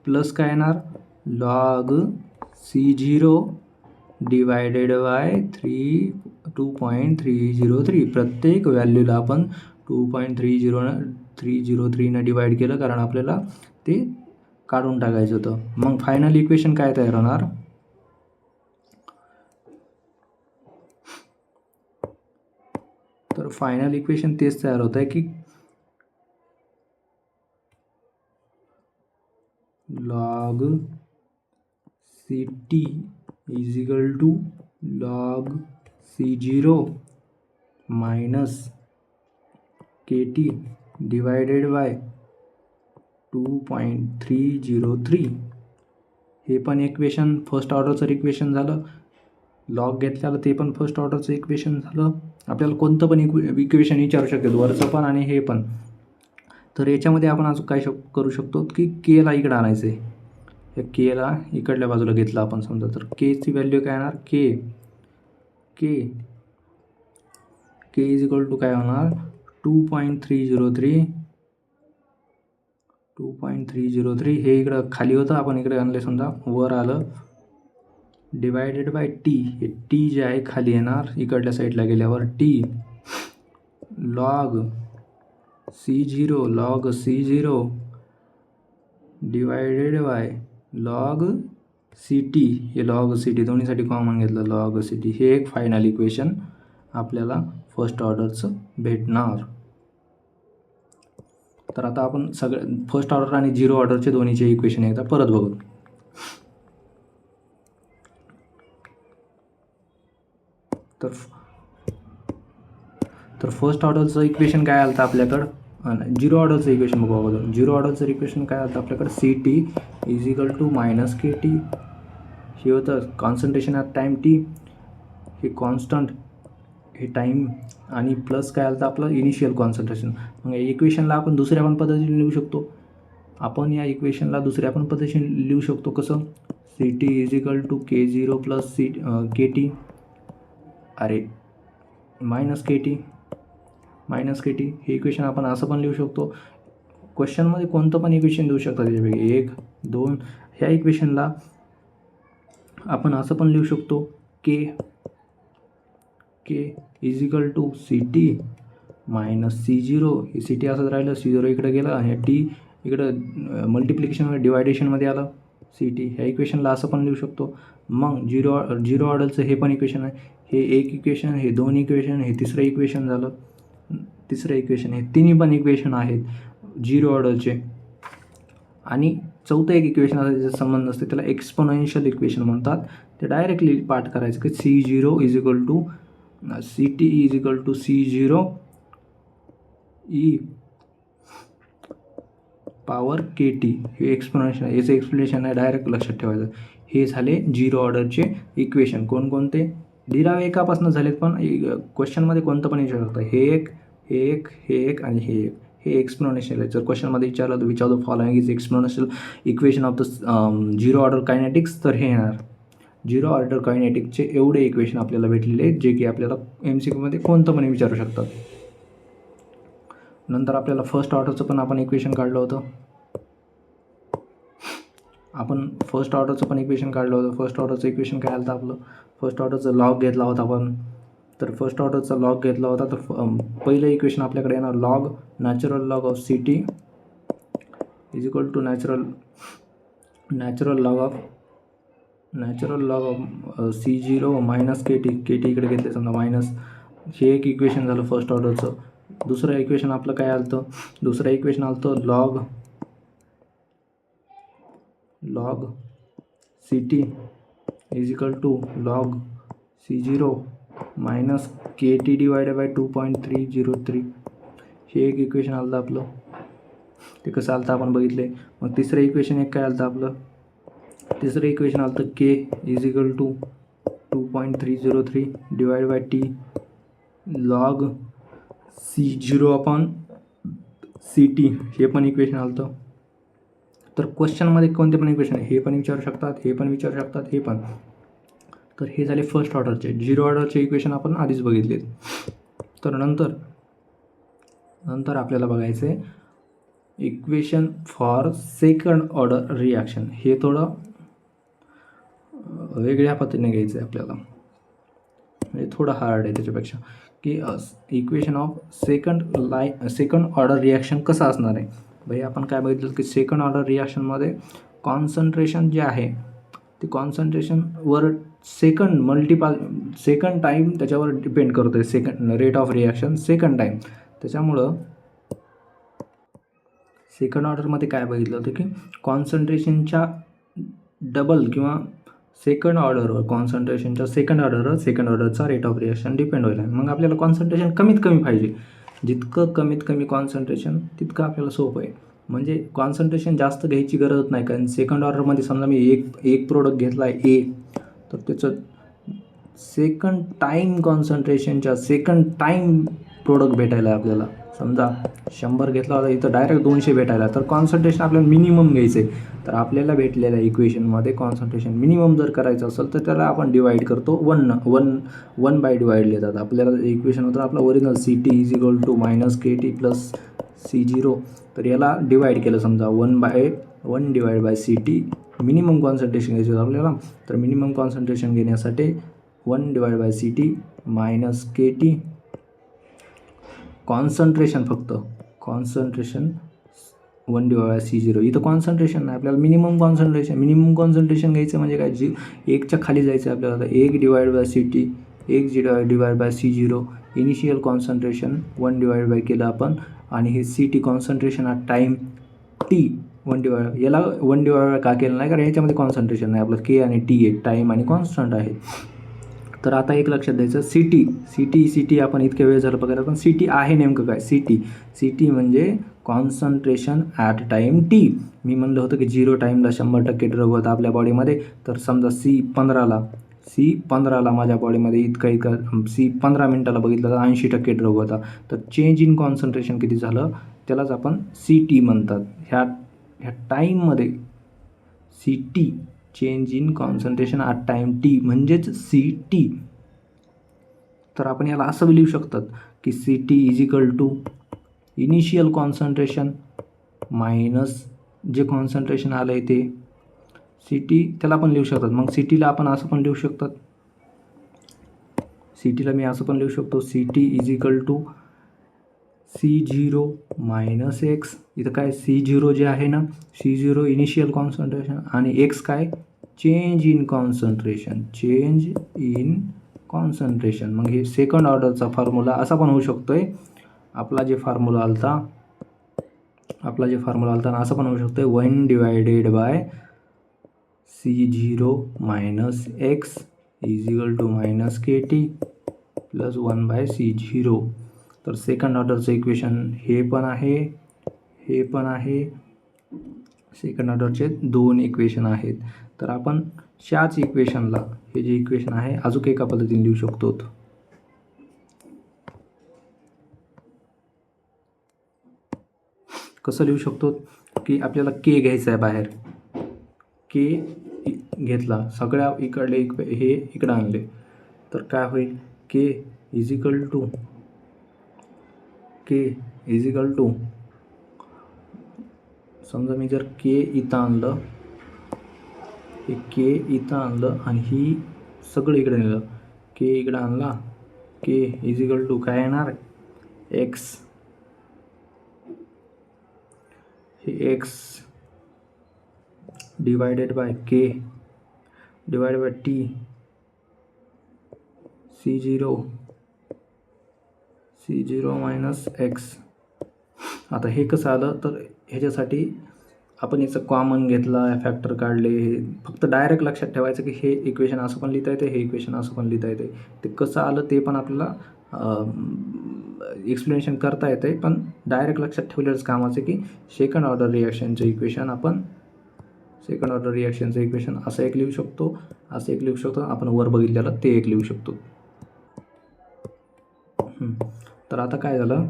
प्लस काय येणार, लॉग C0 डिवायडेड बाय 2.303. प्रत्येक व्हॅल्यूला आपण 2.303 डिवाईड केलं, कारण आपल्याला ते काढून टाकायचं होतं. मग फायनल इक्वेशन काय तयार होणार, तर फायनल इक्वेशन तेच तयार होत आहे की log CT is equal to log C0 minus KT divided by 2.303. हे पण इक्वेशन फर्स्ट ऑर्डरचं इक्वेशन झालं, लॉग घेतल्याला ते पण फर्स्ट ऑर्डरचं इक्वेशन झालं. आपल्याला कोणतं पण इक्वेशन विचारू शकतो, वरचं पण आणि हे पण. तर याच्यामध्ये आपण अजून काय करू शकतो की केला इकडं आणायचं आहे, या केला इकडल्या बाजूला घेतला आपण समजा, तर केची व्हॅल्यू काय येणार, के इज इक्वल टू काय होणार, 2.303. हे इकडं खाली होतं, आपण इकडे आणले समजा, वर आलं, डिवायडेड बाय T, हे T जे आहे खाली येणार, इकडल्या साईडला गेल्यावर T log C0 divided by log CT, हे लॉग CT दोन्हीसाठी कॉमन घेतलं, लॉग CT. हे एक फायनल इक्वेशन आपल्याला फर्स्ट ऑर्डरचं भेटणार. तर आता आपण फर्स्ट ऑर्डर आणि 0 ऑर्डरचे दोन्हीचे इक्वेशन एकदा परत बघू. तर फर्स्ट ऑर्डरचं इक्वेशन काय आलं आपल्याकडं, 0 ऑर्डरचं इक्वेशन बघू अगोदर. 0 ऑर्डरचं इक्वेशन काय आलं आपल्याकडं, CT is equal to -KT, हे होतं कॉन्सन्ट्रेशन ॲट टाईम T, हे कॉन्स्टंट, हे टाईम, आणि प्लस काय आलं आपलं इनिशियल कॉन्सन्ट्रेशन. मग इक्वेशनला आपण दुसऱ्या पण पद्धतीने लिहू शकतो. आपण या इक्वेशनला दुसऱ्या पण पद्धतीने लिहू शकतो. कसं? C T is equal to K0 plus K T minus K T हे इक्वेशन आपण असं पण लिहू शकतो. क्वेश्चनमध्ये कोणतं पण इक्वेशन देऊ शकता त्याच्यापैकी 1, 2. ह्या इक्वेशनला आपण असं पण लिहू शकतो K is equal to C T minus C0. हे सी टी असंच राहिलं, C0 इकडे गेलं, हे टी इकडं मल्टिप्लिकेशनमध्ये डिवायडेशनमध्ये आलं सी टी. ह्या इक्वेशनला असं पण लिहू शकतो. मग झिरो ऑर्डरचं हे पण इक्वेशन आहे. हे एक इक्वेशन, हे 2 इक्वेशन, हे तिसरं इक्वेशन झालं. तिसरं इक्वेशन, हे तिन्ही पण इक्वेशन आहेत झिरो ऑर्डरचे. आणि चौथं एक इक्वेशन असं ज्याचा संबंध असते त्याला एक्सपोनेन्शियल इक्वेशन म्हणतात. ते डायरेक्टली पाठ करायचं की C0 is equal to C T is equal to C0 e power K T. हे एक्सप्लेनेशन आहे, याचं एक्सप्लेनेशन आहे, डायरेक्ट लक्षात ठेवायचं. हे झाले झिरो ऑर्डरचे इक्वेशन. कोणकोणते? डिराव एकापासून झालेत, पण क्वेश्चनमध्ये कोणतं पण विचारू शकतं. हे एक आणि हे एक. हे एक्सप्लेनेशन आहे. जर क्वेश्चनमध्ये विचारलं तर which of the following is explanational equation of the zero order kinetics, तर हे येणार झिरो ऑर्डर कायनेटिक्सचे एवढे इक्वेशन आपल्याला भेटलेले आहेत, जे की आपल्याला MCQमध्ये कोणतं पण विचारू शकतात. नंतर आपल्याला फर्स्ट ऑर्डरचं पण आपण इक्वेशन काढलं होतं. फर्स्ट ऑर्डरचं इक्वेशन काय आलं आपलं? फर्स्ट ऑर्डरचं लॉग घेतला होता आपण. तर फर्स्ट ऑर्डरचा लॉग घेतला होता, तर पहिलं इक्वेशन आपल्याकडे येणार natural log of C T is equal to natural log of C0 minus K T इकडे घेतले समजा मायनस. हे एक इक्वेशन झालं फर्स्ट ऑर्डरचं. दुसरं इक्वेशन आपलं काय आलं? दुसरं इक्वेशन आलं log C T is equal to log C0 minus K T divided by 2.303. हे एक इक्वेशन आलं आपलं. ते कसं आलं आपण बघितले. मग तिसरं इक्वेशन एक काय आलं आपलं? तिसरं इक्वेशन आलं K is equal to 2.303 divide by T log C0 upon C T. हे पण इक्वेशन आलं. तर क्वेश्चनमध्ये कोणते पण इक्वेशन आहे, हे पण विचारू शकतात, हे पण. तर हे झाले फर्स्ट ऑर्डरचे. झिरो ऑर्डरचे इक्वेशन आपण आधीच बघितले. तर नंतर आपल्याला बघायचं आहे equation for second order reaction. हे थोडं वेगळ्या पद्धतीने घ्यायचं आहे आपल्याला, म्हणजे थोडं हार्ड आहे त्याच्यापेक्षा. की equation of second order reaction कसं असणार आहे. भाई आपण काय बघितलं की सेकंड ऑर्डर रिॲक्शनमध्ये कॉन्सन्ट्रेशन जे आहे ते कॉन्सन्ट्रेशनवर सेकंड टाईम त्याच्यावर डिपेंड करतो आहे. Rate of reaction second time. त्याच्यामुळं सेकंड ऑर्डरमध्ये काय बघितलं होतं की कॉन्सन्ट्रेशनच्या डबल किंवा सेकंड ऑर्डरवर सेकंड ऑर्डरचा रेट ऑफ रिॲक्शन डिपेंड होईल. मग आपल्याला कॉन्सन्ट्रेशन कमीत कमी पाहिजे. जितकं कमीत कमी कॉन्सन्ट्रेशन तितकं आपल्याला सोपं आहे. म्हणजे कॉन्सन्ट्रेशन जास्त घ्यायची गरज नाही, कारण सेकंड ऑर्डरमध्ये समजा मी एक प्रोडक्ट घेतला आहे ए, तर त्याचं सेकंड टाईम प्रोडक्ट भेटायला आहे आपल्याला. समजा 100 घेतला होता, इथं डायरेक्ट 200 भेटायला, तर कॉन्सन्ट्रेशन आपल्याला मिनिमम घ्यायचं आहे. तर आपल्याला भेटलेल्या इक्वेशनमध्ये कॉन्सन्ट्रेशन मिनिमम जर करायचं असेल तर त्याला आपण डिवाईड करतो 1 बाय डिवाईड लिहितात. आपल्याला इक्वेशन होतं आपलं original C T is equal to minus K T plus C0. तर याला डिवाईड केलं समजा 1 divide by C T. Minimum concentration घ्यायचं होतं आपल्याला. तर मिनिमम कॉन्सन्ट्रेशन घेण्यासाठी 1 divide by C T minus K T. Concentration 1 divide by C0. इथं कॉन्सन्ट्रेशन नाही, आपल्याला मिनिमम कॉन्सन्ट्रेशन घ्यायचं. म्हणजे काय, 1च्या खाली जायचं आपल्याला. आता 1 divide by C T, 1 divide by C0. Initial concentration 1 divide by केलं आपण, आणि हे सी टी कॉन्सन्ट्रेशन हा टाईम टी 1 डिवाइड. याला 1 डिवाइड बाय का केलं नाही, कारण याच्यामध्ये कॉन्सन्ट्रेशन नाही. आपलं के आणि टी एक टाईम आणि कॉन्स्टंट आहे. तर आता एक लक्षात द्यायचं, सी टी आपण इतक्या वेळ झालं बघायला, पण सी टी आहे नेमकं काय. सी टी म्हणजे कॉन्सन्ट्रेशन ॲट टाईम टी. मी म्हणलं होतं की 0 टाईमला 100% ड्रग होता आपल्या बॉडीमध्ये. तर समजा C15ला माझ्या बॉडीमध्ये इतका C15 मिनटाला बघितलं तर 80% ड्रग होता. तर चेंज इन कॉन्सन्ट्रेशन किती झालं त्यालाच आपण सी टी म्हणतात. ह्या टाईममध्ये C T change in concentration at time T म्हणजेच सी टी. तर आपण याला असं लिहू शकतात की C T is equal to initial concentration minus जे कॉन्सन्ट्रेशन आलं आहे ते सी टी, त्याला आपण लिहू शकतात. मग सी टीला आपण असं पण लिहू शकतात, सी टीला मी असं पण लिहू शकतो, C T is equal to C0 minus x. इथं काय C0 जे आहे ना, C0 इनिशियल कॉन्सन्ट्रेशन आणि एक्स काय change in concentration, change in concentration. मग हे सेकंड ऑर्डरचा फॉर्म्युला असा पण होऊ शकतो आहे. आपला जे फॉर्म्युला आलता ना असं पण होऊ शकतो आहे 1 divided by C0 minus x is equal to minus KT plus 1 by C0. तर सेकंड ऑर्डरचं इक्वेशन हे पण आहे, सेकंड ऑर्डरचे 2 इक्वेशन आहेत. तर आपण ह्याच इक्वेशनला, हे जे इक्वेशन आहे अजून एका पद्धतीने लिहू शकतो. कसं लिहू शकतो की आपल्याला के घ्यायचं आहे बाहेर, के घेतला, सगळ्या इकडले हे इकडं आणले, तर काय होईल के इज इक्वल टू समजा मी जर के इथं आणलं, हे के इथं आणलं आणि ही सगळं इकडे नेलं, के इकडं आणला, के इज इक्वल टू काय येणार एक्स, हे x divided bye K divided by T C0 minus x. आता हे कसं आलं, तर ह्याच्यासाठी आपण याचं कॉमन घेतला, फॅक्टर काढले. फक्त डायरेक्ट लक्षात ठेवायचं की हे इक्वेशन असं पण लिहिता येते, हे इक्वेशन असं पण लिहिता येते. ते कसं आलं ते पण आपल्याला एक्सप्लेनेशन करता येते, पण डायरेक्ट लक्षात ठेवलेलंच कामाचं की सेकंड ऑर्डर रिॲक्शनचं इक्वेशन असं एक लिहू शकतो, असं एक लिहू शकतो. आपण वर बघितलेलं ते एक लिहू शकतो. तर आता काय झालं,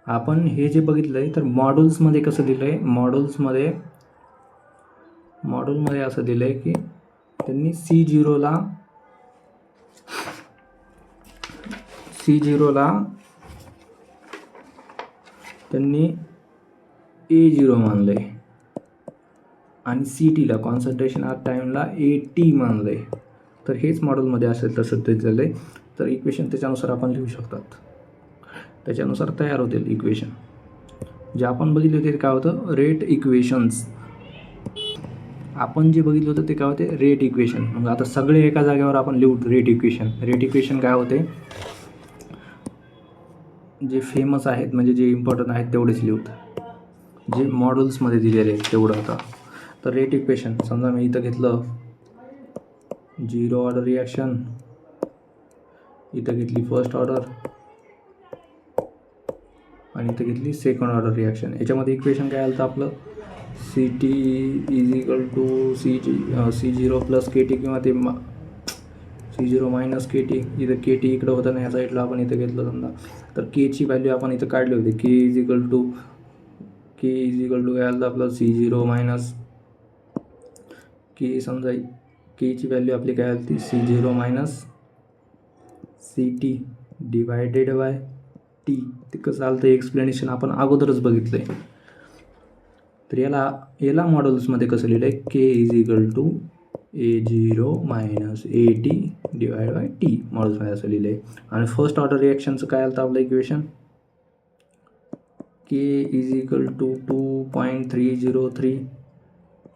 आपण हे जे बघितलं आहे तर मॉड्यूल्समध्ये कसं दिलं आहे, मॉड्यूलमध्ये असं दिलं आहे की त्यांनी C0ला त्यांनी A0 मानलं आहे आणि CTला कॉन्सन्ट्रेशन ॲट टाईमला AT मानलं आहे. तर हेच मॉड्यूलमध्ये असेल तसं ते झालं आहे. तर इक्वेशन त्याच्यानुसार आपण लिहू शकतात, त्याच्यानुसार तयार होतील इक्वेशन. जे आपण बघितले होते ते काय होतं, रेट इक्वेशन्स. आपण जे बघितलं होतं ते काय होते, रेट इक्वेशन. मग आता सगळे एका जागेवर आपण लिहू रेट इक्वेशन काय होते, जे फेमस आहेत म्हणजे जे इम्पॉर्टंट आहेत तेवढेच लिहूत, जे मॉड्यूल्समध्ये दिलेले आहेत तेवढं होतं. तर रेट इक्वेशन समजा मी इथं घेतलं 0 ऑर्डर रिॲक्शन, इथं घेतली फर्स्ट ऑर्डर आणि इथं घेतली सेकंड ऑर्डर रिॲक्शन. याच्यामध्ये इक्वेशन काय आलं आपलं CT is equal to C0 plus KT किंवा ते C0 मायनस KT. इथं KT इकडं होतं ना, ह्या साईडला आपण इथं घेतलं समजा, तर Kची व्हॅल्यू आपण इथं काढली होती. K इज इक्वल टू काय आलं आपलं C0 मायनस K. समजा Kची व्हॅल्यू आपली काय आली C0 minus CT divided by T. ते कसं आलं ते एक्सप्लेनेशन आपण अगोदरच बघितलं आहे. तर याला मॉड्यूल्समध्ये कसं लिहिलं आहे, K is equal to A0 minus AT divide by T मॉड्यूल्समध्ये असं लिहिलं आहे. आणि फर्स्ट ऑर्डर रिॲक्शनचं काय आलं आपलं equation, K is equal to 2.303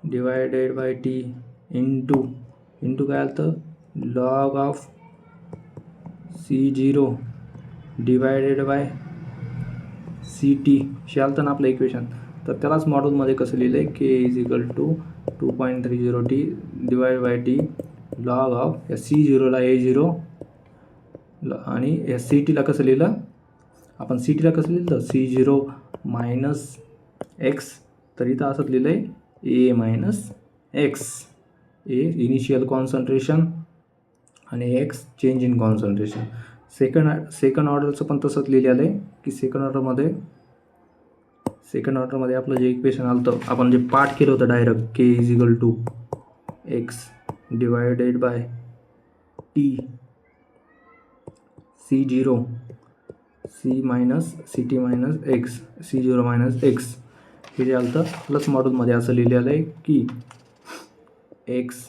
divided by T into काय आलं log of C0 divided by CT हे आलं ना आपलं इक्वेशन. तर त्यालाच मॉड्यूलमध्ये कसं लिहिलं आहे, K is equal to 2.30T divide by T log of या C0ला A0 आणि या CTला कसं लिहिलं आपण, CTला कसं लिहिलं C0 मायनस एक्स. तर इथं असं लिहिलं आहे A minus X, A initial concentration आणि X change in concentration. Second ऑर्डरचं पण तसंच लिहिलेलं आहे की सेकंड ऑर्डरमध्ये सेकंड ऑर्डरमध्ये आपलं जे इक्वेशन आलं होतं, आपण जे पाठ केलं होतं direct, K is equal to x divided by T C0 C minus C T minus x C0 minus x, हे जे आलं होतं प्लस मॉड्यूलमध्ये असं लिहिलेलं आहे की एक्स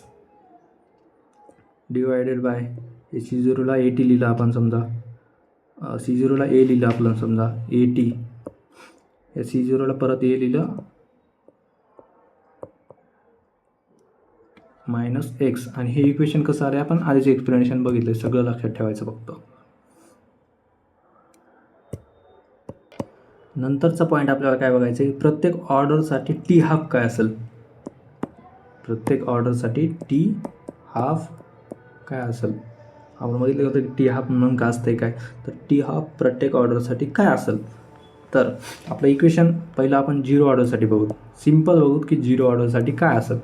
डिवायडेड बाय C0ला ए टी लिहिलं आपण, समजा C0ला ए लिहिलं आपलं, समजा ए टी, या C0ला परत ए लिहिलं मायनस एक्स. आणि हे इक्वेशन कसं आलं आपण आधीच एक्सप्लेनेशन बघितलं, सगळं लक्षात ठेवायचं फक्त. नंतरचा पॉईंट आपल्याला काय बघायचं आहे, प्रत्येक ऑर्डरसाठी टी हाफ काय असेल. प्रत्येक ऑर्डरसाठी टी हाफ काय असेल, आपण बघितलं होतं की टी हाफ म्हणून का असतंय काय, तर टी हाफ प्रत्येक ऑर्डरसाठी काय असेल. तर आपलं इक्वेशन पहिलं आपण 0 ऑर्डरसाठी बघू, सिम्पल बघू की 0 ऑर्डरसाठी काय असेल.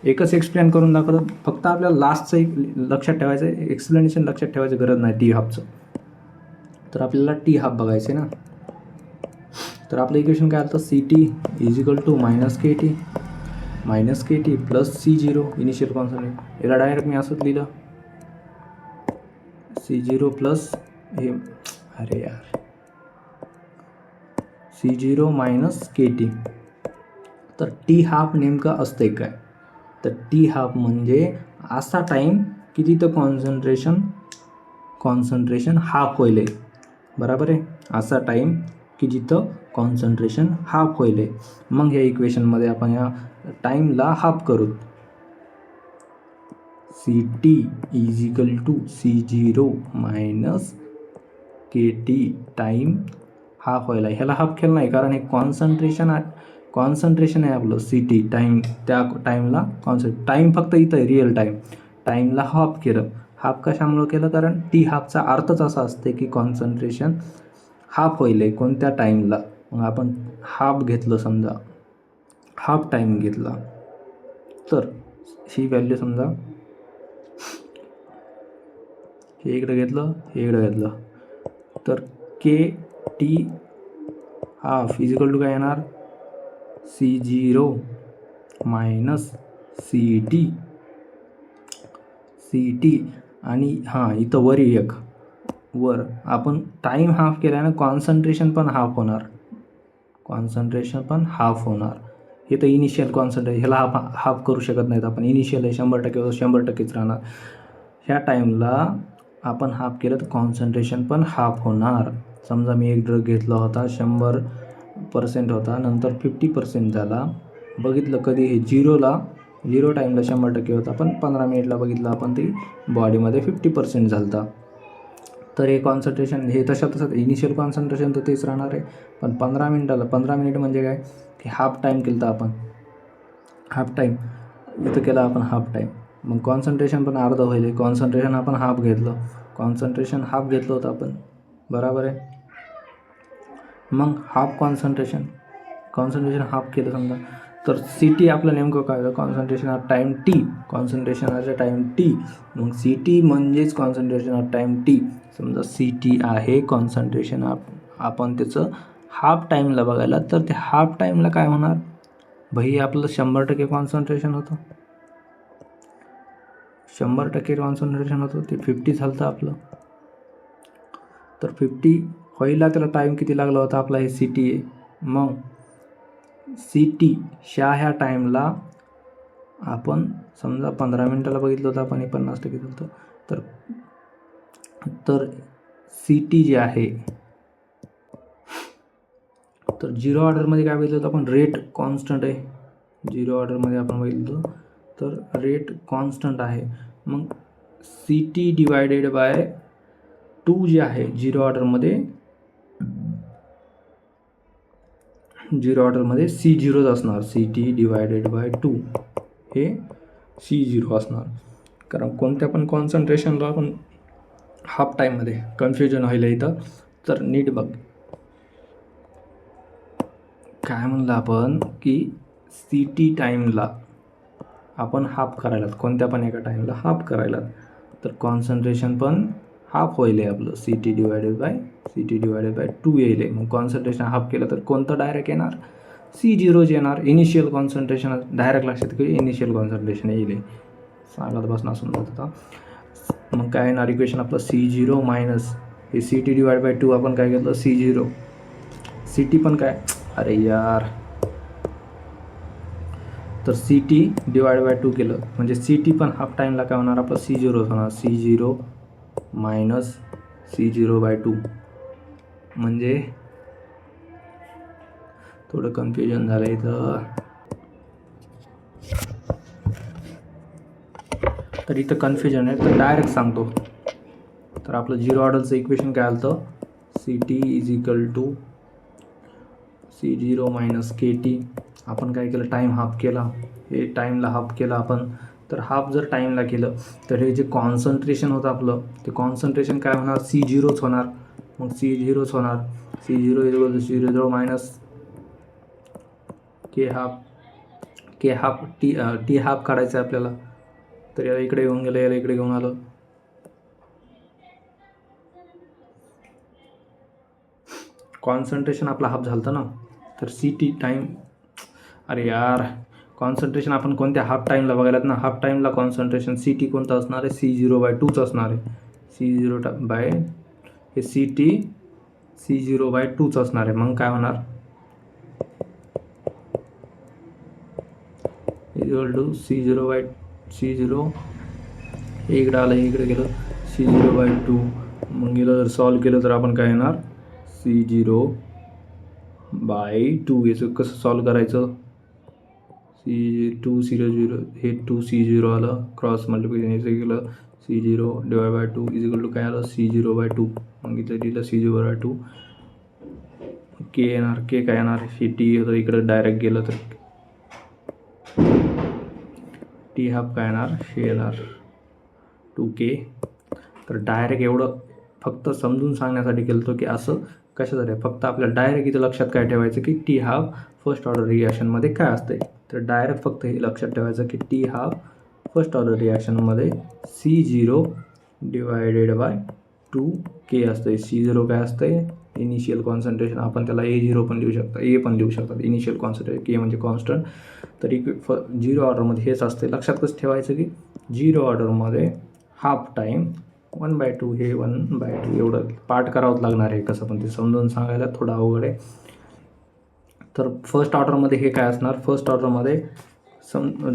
एकच एक्सप्लेन करून दाखवतो, फक्त आपल्याला लास्टचं एक लक्षात ठेवायचं आहे, एक्सप्लेनेशन लक्षात ठेवायची गरज नाही टी हाफचं. तर आपल्याला टी हाफ बघायचं आहे ना. तर आपलं इक्वेशन काय आलं, C T is equal to minus K T plus C0 initial constant. याला डायरेक्ट मी असंच लिहिलं, C0 प्लस हे, अरे यार, C0 मायनस के टी. तर टी हाफ नेमकं असतंय काय, तर टी हाफ म्हणजे असा टाईम की तिथं कॉन्सन्ट्रेशन हाफ होईल, बरोबर आहे. असा टाईम की जिथं कॉन्सन्ट्रेशन हाफ होईल. मग या इक्वेशनमध्ये आपण या टाईमला हाफ करू, C T is equal to C0 minus K T time half व्हायला. ह्याला हाफ केलं नाही कारण हे कॉन्सन्ट्रेशन आहे आपलं, सी टी टाईम, त्या टाईमला टाईम फक्त इथं आहे रिअल टाईमला हाफ केलं. हाफ कशामुळं केलं, कारण टी हाफचा अर्थच असा असते की कॉन्सन्ट्रेशन हाफ होईल कोणत्या टाईमला. मग आपण हाफ घेतलं, समजा हाफ टाईम घेतला, तर ही व्हॅल्यू समजा हे इकडे घेतलं, हे इकडे घेतलं, तर K T half is equal to काय येणार, C0 मायनस सी टी. आणि हां, इथं वर आपण टाईम हाफ केल्यानं कॉन्सन्ट्रेशन पण हाफ होणार. हे तर इनिशियल कॉन्सन्ट्रेशन, ह्याला हाफ करू शकत नाहीत आपण, इनिशियल आहे 100% 100%च राहणार. ह्या टाईमला आपण हाफ केलं तर कॉन्सन्ट्रेशन पण हाफ होणार. समजा मी एक ड्रग घेतला होता, 100% होता, नंतर 50% झाला. बघितलं कधी हे झिरो टाईमला 100% होता, पण 15 मिनिटला बघितलं आपण ते बॉडीमध्ये 50% झालं होता. तर हे कॉन्सन्ट्रेशन हे तसं इनिशियल कॉन्सन्ट्रेशन तर तेच राहणार आहे, पण 15 मिनिट म्हणजे काय की हाफ टाईम केलं तर आपण, हाफ टाईम इथं केला आपण हाफ टाईम, मग कॉन्सन्ट्रेशन पण अर्धं होईल. कॉन्सन्ट्रेशन आपण हाफ घेतलं होतं आपण, बरोबर आहे. मग हाफ कॉन्सन्ट्रेशन हाफ केलं समजा, तर सी टी आपलं नेमकं काय, कॉन्सन्ट्रेशन ऑफ टाईम टी, मग सी टी म्हणजेच कॉन्सन्ट्रेशन ऑफ टाईम टी. समजा सी टी आहे कॉन्सन्ट्रेशन आपण त्याचं हाफ टाईमला बघायला, तर ते हाफ टाईमला काय होणार, भाई आपलं 100% कॉन्सन्ट्रेशन होतं, 100% कॉन्सन्ट्रेशन होतं, ते 50 झालं होतं आपलं. तर 50 व्हायला त्याला टाईम किती लागला होता आपला, हे सी टी आहे. मग सी टी ह्या टाईमला आपण समजा 15 मिनिटाला बघितलं होतं आपण, हे 50% झालं होतं. तर सी टी जे आहे, तर 0 ऑर्डरमध्ये काय बघितलं होतं आपण, रेट कॉन्स्टंट आहे. 0 ऑर्डरमध्ये आपण बघितलं तर रेट कॉन्स्टंट आहे. मग सी टी डिवायडेड बाय 2 जे आहे 0 ऑर्डरमध्ये C0च असणार, सी टी डिवायडेड बाय 2 हे C0 असणार. कारण कोणत्या पण कॉन्सन्ट्रेशनला आपण हाफ टाईममध्ये कन्फ्युजन व्हायला इथं, तर नीट बघ काय म्हणलं आपण की सी टी टाईमला आपण हाफ करायला, कोणत्या पण एका टाईमला हाफ करायला, तर कॉन्सन्ट्रेशन पण हाफ होईल आपलं, सी टी डिवायडेड बाय 2 येईल. मग कॉन्सन्ट्रेशन हाफ केलं तर कोणतं डायरेक्ट येणार, C0 जे येणार इनिशियल कॉन्सन्ट्रेशन, डायरेक्ट लक्षात की इनिशियल कॉन्सन्ट्रेशन येईल सांगत बसणं असून जात होता. मग काय येणार इक्वेशन आपलं C0 मायनस हे CT डिवाइड बाय 2 आपण काय घेतलं C0, CT पण काय अरे यार तर CT डिवाइड बाय 2 केलं म्हणजे CT पण हाफ टाईमला काय होणार आपलं C0 होणार, C0 मायनस C0 बाय 2. म्हणजे थोडं कन्फ्युजन झालं इथं. तर इथं कन्फ्युजन आहे तर डायरेक्ट सांगतो. तर आपलं झिरो ऑर्डरचं इक्वेशन काय आलं CT is equal to C0 minus KT. आपण काय केलं टाईम हाफ केला, हे टाईमला हाफ केला आपण. तर हाफ जर टाईमला केलं तर हे जे कॉन्सन्ट्रेशन होतं आपलं ते कॉन्सन्ट्रेशन काय होणार C0च होणार. मग C0च होणार, C0 is equal to C0 minus K half T half काढायचं आहे आपल्याला. तर याला इकडे घेऊन गेलं, याला इकडे घेऊन आलं. कॉन्सन्ट्रेशन आपला हाफ झालं ना. तर CT टाईम अरे यार कॉन्सन्ट्रेशन आपण कोणत्या हाफ टाईमला बघायलात ना, हाफ टाईमला कॉन्सन्ट्रेशन CT कोणतं असणार आहे C0 बाय 2च असणार आहे. C0 बाय हे CT C0 बाय 2च असणार आहे. मग काय होणार equal to C0 bye C0 हे इकडं आलं, हे इकडे गेलं C0 बाय 2. मग गेलं जर सॉल्व केलं तर आपण काय येणार C0 बाय 2. याचं कसं सॉल्व करायचं C2 हे 2C0 आलं, क्रॉस मल्टिप्लिकेशन याचं गेलं C0 divide by 2 is equal to काय आलं C0 बाय 2. मग इथं दिलं C0 बाय 2. के येणार, के काय येणार हे टी होतं इकडं डायरेक्ट गेलं तर टी हाफ काय येणार हे येणार 2K. तर डायरेक्ट एवढं फक्त समजून सांगण्यासाठी केलं होतं की असं कशासाठी आहे. फक्त आपल्याला डायरेक्ट इथं लक्षात काय ठेवायचं की टी हाफ फर्स्ट ऑर्डर रिॲक्शनमध्ये काय असते. तर डायरेक्ट फक्त हे लक्षात ठेवायचं की टी हाफ फर्स्ट ऑर्डर रिॲक्शनमध्ये C0 डिवायडेड बाय 2K असते. C0 काय असते इनिशियल कॉन्सन्ट्रेशन, आपण त्याला A0 पण लिहू शकता, A पण लिहू शकतात. इनिशियल कॉन्सन्ट्रेशन K म्हणजे कॉन्स्टंट. तर झिरो ऑर्डरमध्ये हेच असते. लक्षात कसं ठेवायचं की झिरो ऑर्डरमध्ये हाफ टाईम 1/2 हे 1/2 एवढं पाठ करावंच लागणार आहे. कसं पण ते समजून सांगायला थोडं अवघड आहे. तर फर्स्ट ऑर्डरमध्ये हे काय असणार, फर्स्ट ऑर्डरमध्ये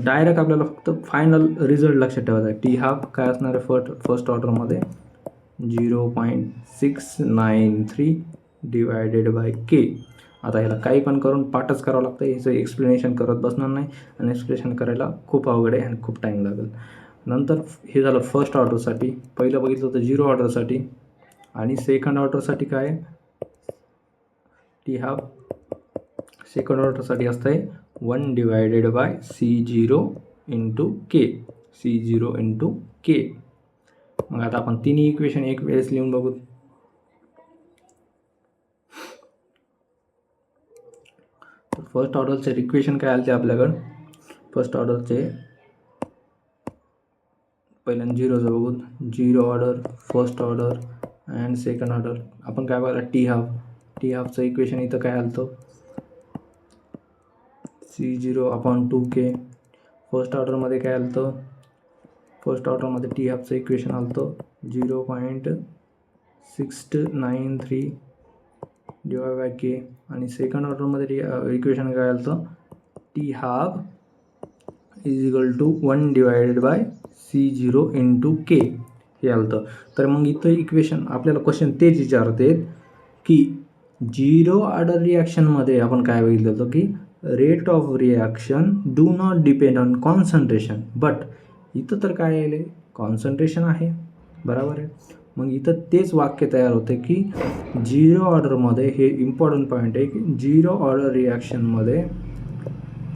डायरेक्ट आपल्याला फक्त फायनल रिझल्ट लक्षात ठेवायचा आहे. टी हाफ काय असणार आहे फर्स्ट ऑर्डरमध्ये 0.693 डिवायडेड बाय K. आता ह्याला काही पण करून पाठच करावं लागतं, ह्याचं एक्सप्लेनेशन करत बसणार नाही आणि एक्सप्लेनेशन करायला खूप अवघड आहे आणि खूप टाईम लागेल. नंतर हे झालं फर्स्ट ऑर्डरसाठी. पहिलं बघितलं होतं झिरो ऑर्डरसाठी. आणि सेकंड ऑर्डरसाठी काय टी हाफ सेकंड ऑर्डरसाठी असतं आहे 1 divided by C0 into K. C0 into K. मग आता आपण तिन्ही इक्वेशन एक वेळेस लिहून बघू. तर फर्स्ट ऑर्डरचे इक्वेशन काय आले ते आपल्याकडं. फर्स्ट ऑर्डरचे पहिल्यांदा झिरोचं बघू. Zero order, first order and second order. आपण काय बघायला टी हाफचं इक्वेशन इथं काय आलं C0 अपॉन 2K. फर्स्ट ऑर्डरमध्ये काय आलं फर्स्ट ऑर्डरमध्ये टी हाफचं इक्वेशन आलं 0.693 डिवाइड बाय K. आणि सेकंड ऑर्डरमध्ये इक्वेशन काय आलं T half is equal to 1 divided by C0 into K हे आलं. तर मग इथं इक्वेशन आपल्याला क्वेश्चन तेच विचारते की झिरो ऑर्डर रिॲक्शनमध्ये आपण काय बघितलं होतं की rate of reaction do not depend on concentration. But इथं तर काय आहे कॉन्सन्ट्रेशन आहे, बरोबर आहे. मग इथं तेच वाक्य तयार होते की झिरो ऑर्डरमध्ये हे इम्पॉर्टंट पॉईंट आहे की झिरो ऑर्डर रिॲक्शनमध्ये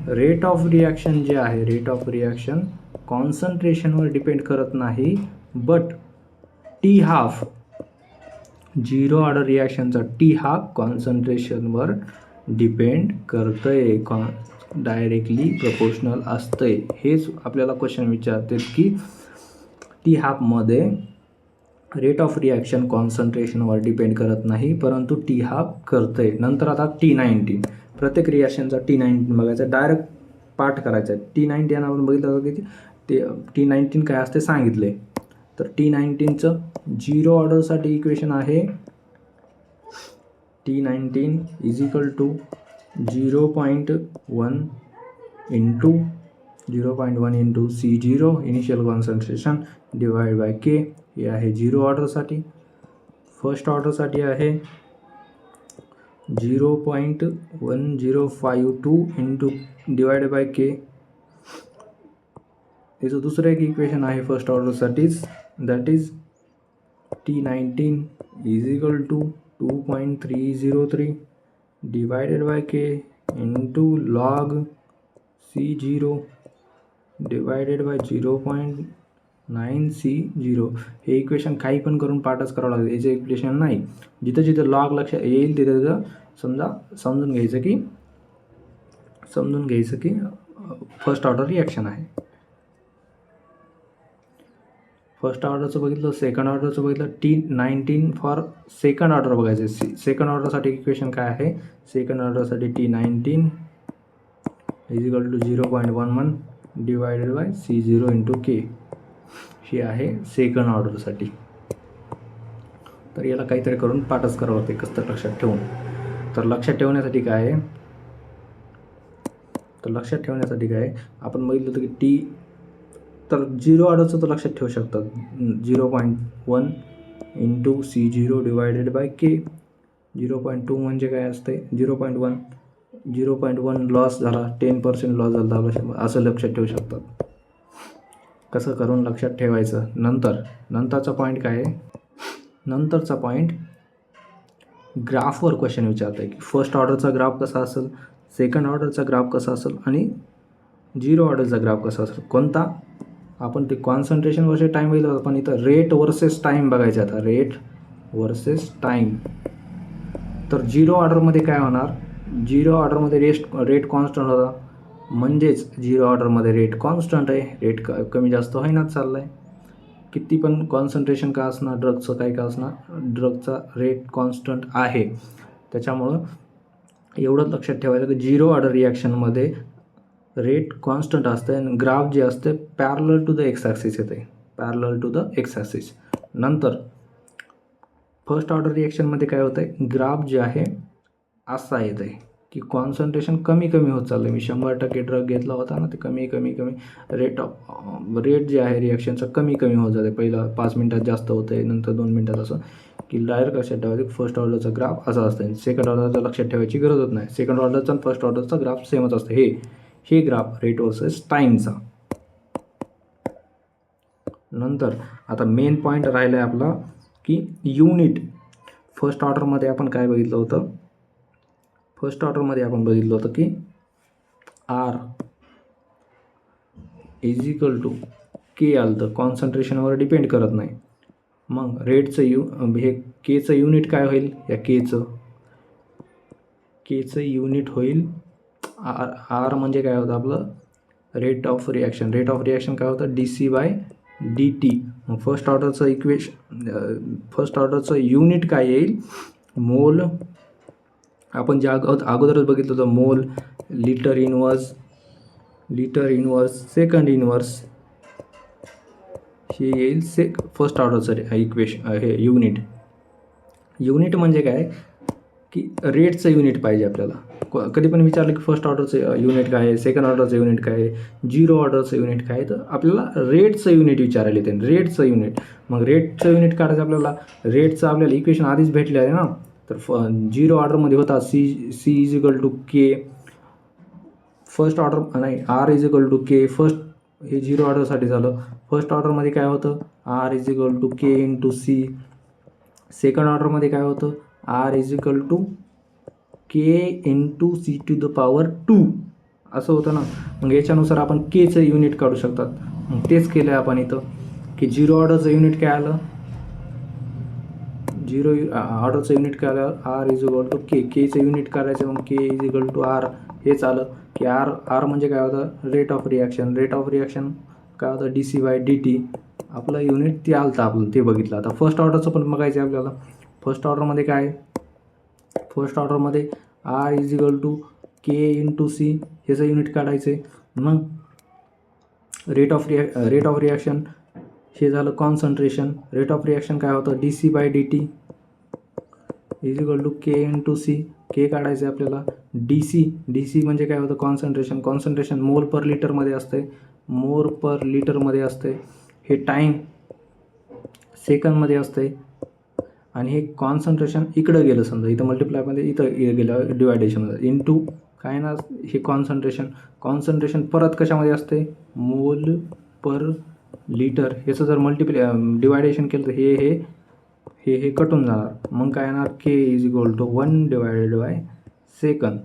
रेट ऑफ रिॲक्शन जे आहे रेट ऑफ रिॲक्शन कॉन्सन्ट्रेशनवर डिपेंड करत नाही. But T half zero order रिॲक्शनचा टी हाफ कॉन्सन्ट्रेशनवर डिपेंड करतंय, डायरेक्टली प्रपोर्शनल असतंय. हेच आपल्याला क्वेश्चन विचारतात की टी हाफमध्ये रेट ऑफ रिॲक्शन कॉन्सन्ट्रेशनवर डिपेंड करत नाही परंतु टी हाफ करतंय. नंतर आता T19 प्रत्येक रिॲक्शनचा T19 बघायचा, डायरेक्ट पाठ करायचा आहे. T19 आपण बघितलं होतं की ते T19 काय असते सांगितले. तर T19चं 0 ऑर्डरसाठी इक्वेशन आहे T19 is equal to 0.1 into C0 initial concentration divide by K. हे आहे 0 ऑर्डरसाठी. फर्स्ट ऑर्डरसाठी आहे 0.1052 इंटू डिवाइड बाय K. त्याचं दुसरं एक इक्वेशन आहे फर्स्ट ऑर्डरसाठीच, that is T19 is equal to 2.303 divided by K into log C0 divided by 0.9C0. हे इक्वेशन काही पण करून पाठच करावं लागेल, याचे इक्वेशन नाही. जिथं जिथं लॉग लक्षात येईल तिथं तिथं समजून घ्यायचं की फर्स्ट ऑर्डर रिॲक्शन आहे. फर्स्ट ऑर्डरचं बघितलं, सेकंड ऑर्डरचं बघितलं. T19 फॉर सेकंड ऑर्डर बघायचं. सेकंड ऑर्डरसाठी इक्वेशन काय आहे? सेकंड ऑर्डरसाठी T19 is equal to 0.11 divided by C0 into K. ही आहे सेकंड ऑर्डरसाठी. तर याला काहीतरी करून पाठच करावं लागते कसं लक्षात ठेवून. तर लक्षात ठेवण्यासाठी काय आहे, आपण बघितलं होतं की तर 0 ऑर्डरचं तर लक्षात ठेवू शकतात. 0.1 into C0 divided by K. 0.2 म्हणजे काय असते 0.1 लॉस झाला, 10% लॉस झाला आपला, असं लक्षात ठेवू शकतात. कसं करून लक्षात ठेवायचं. नंतरचा पॉईंट काय आहे, नंतरचा पॉईंट ग्राफवर क्वेश्चन विचारत आहे की फर्स्ट ऑर्डरचा ग्राफ कसा असेल, सेकंड ऑर्डरचा ग्राफ कसा असेल आणि 0 ऑर्डरचा ग्राफ कसा असेल. कोणता आपण ते कॉन्सन्ट्रेशन वर्सेस टाईम बघितलं, पण इथं रेट वर्सेस टाईम बघायचं. आता रेट वर्सेस टाईम. तर 0 ऑर्डरमध्ये काय होणार, 0 ऑर्डरमध्ये रेट कॉन्स्टंट होता, म्हणजेच 0 ऑर्डरमध्ये रेट कॉन्स्टंट आहे. रेट कमी जास्त होईनाच चालला आहे. किती पण कॉन्सन्ट्रेशन का असणार ड्रगचं, काय का असणार, ड्रगचा रेट कॉन्स्टंट आहे. त्याच्यामुळं एवढंच लक्षात ठेवायचं की 0 ऑर्डर रिॲक्शनमध्ये रेट कॉन्स्टंट असते आणि ग्राफ जे असते parallel to the X axis येते, parallel to the X axis. नंतर फर्स्ट ऑर्डर रिॲक्शनमध्ये काय होतं आहे, ग्राफ जे आहे असा येत आहे की कॉन्सन्ट्रेशन कमी होत चाललं आहे. मी 100% ड्रग घेतला होता ना, ते कमी रेट जे आहे रिॲक्शनचं कमी होत जाते. पहिलं 5 मिनटात जास्त होतं आहे, नंतर 2 मिनटात, असं की डायरेक्ट लक्षात ठेवायचं फर्स्ट ऑर्डरचा ग्राफ असा असतं. सेकंड ऑर्डरचा लक्षात ठेवायची गरजच नाही. सेकंड ऑर्डरचा आणि फर्स्ट ऑर्डरचा ग्राफ सेमच असतं. हे ग्राफ रेट वर्सेस टाईमचा. नंतर आता मेन पॉईंट राहिला आहे आपला की युनिट. फर्स्ट ऑर्डरमध्ये आपण काय बघितलं होतं, की R is equal to K आलं तर कॉन्सन्ट्रेशनवर डिपेंड करत नाही. मग रेटचं हे Kचं युनिट काय होईल, या Kचं युनिट होईल R म्हणजे काय होतं आपलं rate of reaction. Rate of reaction काय होतं dC/dt. मग फर्स्ट ऑर्डरचं युनिट काय येईल, मोल. आपण जे अगोदरच बघितलं होतं, मोल, लिटर इनवर्स, सेकंड इनवर्स, हे येईल फर्स्ट ऑर्डरचं इक्वेशन. हे युनिट म्हणजे काय की रेटचं युनिट पाहिजे आपल्याला. कधी पण विचारलं की फर्स्ट ऑर्डरचं युनिट काय आहे, सेकंड ऑर्डरचं युनिट काय आहे, 0 ऑर्डरचं युनिट काय आहे, तर आपल्याला रेटचं युनिट विचारायला येते. रेटचं युनिट, मग रेटचं युनिट काढायचं आपल्याला. रेटचं आपल्याला इक्वेशन आधीच भेटले आहे ना. तर 0 ऑर्डरमध्ये होता C is equal to K. First order नाही, R is equal to K. First हे 0 ऑर्डरसाठी झालं. फर्स्ट ऑर्डरमध्ये काय होतं, R is equal to K into C. Second ऑर्डरमध्ये काय होतं, R is equal to K into C to the power 2 असं होतं ना. मग याच्यानुसार आपण Kचं युनिट काढू शकतात. मग तेच केलं आहे आपण इथं की 0 ऑर्डरचं युनिट काय आलं, 0 ऑर्डरचं युनिट काय आलं, R is equal to K. Kचं युनिट काढायचं, मग K is equal to R. हेच आलं की R म्हणजे काय होतं, rate of reaction. Rate of reaction काय होतं dC/dt. आपलं युनिट ते आलं तर आपलं ते बघितलं. आता फर्स्ट ऑर्डरचं पण बघायचं आहे आपल्याला. फर्स्ट ऑर्डरमध्ये काय, फर्स्ट ऑर्डरमध्ये R is equal to K into C ह्याचं युनिट काढायचं आहे. मग रेट ऑफ रिॲक्शन हे झालं कॉन्सन्ट्रेशन. रेट ऑफ रिॲक्शन काय होतं, D C by D T is equal to K into C. K काढायचं आहे आपल्याला. डी सी म्हणजे काय होतं, कॉन्सन्ट्रेशन मोल पर लिटरमध्ये असते, मोल पर लिटरमध्ये असते. हे टाईम सेकंदमध्ये असते. आणि हे कॉन्सन्ट्रेशन इकडं गेलं, समजा इथं मल्टिप्लायमध्ये इथं गेलं डिवायडेशनमध्ये, इंटू काय ना हे कॉन्सन्ट्रेशन परत कशामध्ये असते, मोल पर लिटर. ह्याचं जर डिवायडेशन केलं तर हे कटून जाणार. मग काय येणार, K is equal to 1 divided by second.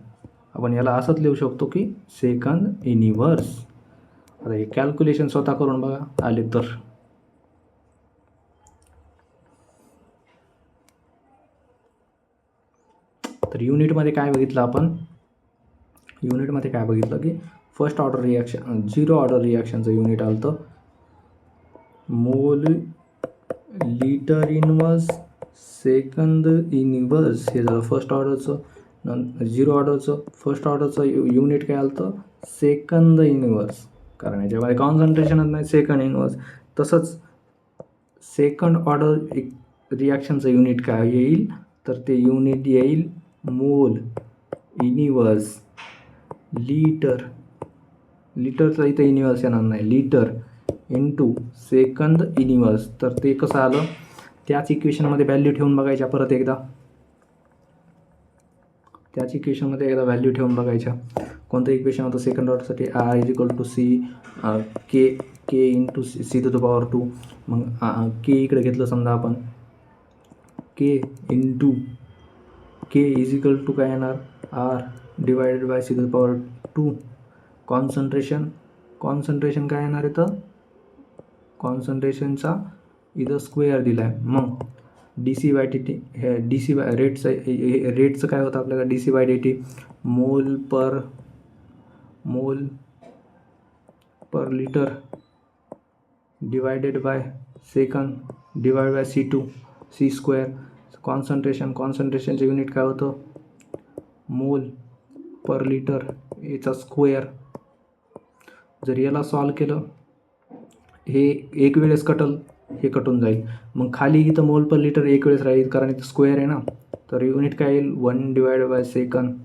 आपण याला असंच लिहू शकतो की सेकंद इनिव्हर्स. आता हे कॅल्क्युलेशन स्वतः करून बघा आले तर युनिटमध्ये काय बघितलं आपण, युनिटमध्ये काय बघितलं की फर्स्ट ऑर्डर रिॲक्शन, 0 ऑर्डर रिॲक्शनचं युनिट आलं तर मोल लिटर इनवर्स सेकंद इनवर्स. हे झालं फर्स्ट ऑर्डरचं. 0 ऑर्डरचं फर्स्ट ऑर्डरचं युनिट काय आलं तर सेकंद इनवर्स, कारण याच्यामध्ये कॉन्सन्ट्रेशनच नाही, सेकंड इनवर्स. तसंच सेकंड ऑर्डर रिॲक्शनचं युनिट काय येईल तर ते युनिट येईल मोल इनिवर्स लिटरचं इथं इनिवर्स येणार नाही, लिटर इंटू सेकंद इनिवर्स. तर ते कसं आलं, त्याच इक्वेशनमध्ये व्हॅल्यू ठेवून बघायच्या परत एकदा, त्याच इक्वेशनमध्ये एकदा व्हॅल्यू ठेवून बघायच्या. कोणतं इक्वेशन होतं सेकंड ऑर्डरसाठी, R is equal to C K into C to the power 2. मग के इकडे घेतलं समजा आपण, K into K is equal to काय येणार, R divided by C to the power 2. Concentration काय येणार इथं, कॉन्सन्ट्रेशनचा इथं स्क्वेअर दिला आहे. मग D C by D T, हे डी सी बाय रेटचं काय होतं आपल्याला, D C by D T mole per litre divided by second divide by C square. कॉन्सन्ट्रेशनचं युनिट काय होतं, मोल पर लिटर याचा स्क्वेअर. जर याला सॉल्व केलं, हे एक वेळेस हे कटून जाईल. मग खाली इथं मोल पर लिटर एक वेळेस राहील, कारण इथं स्क्वेअर आहे ना. तर युनिट काय येईल, 1 divided by second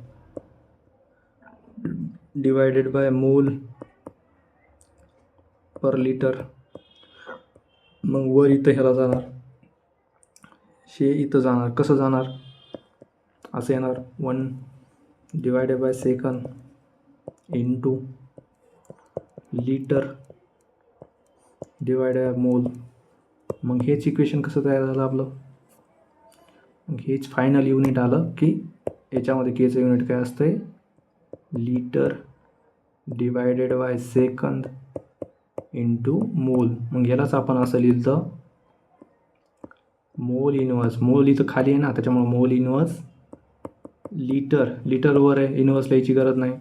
divided by mole per litre. मग वर इथं ह्याला जाणार, इथं जाणार, कसं जाणार, असं येणार 1 divided by second into litre divide by mole. मग हेच इक्वेशन कसं तयार झालं आपलं, मग हेच फायनल युनिट आलं की याच्यामध्ये केचं युनिट काय असतंय, litre divided by second into मोल. मग यालाच आपण असं लिहिलं, मोल इनवर्स. मोल इथं खाली आहे ना, त्याच्यामुळे मोल इनवर्स लिटरवर आहे, इनवर्स लिहायची गरज नाही,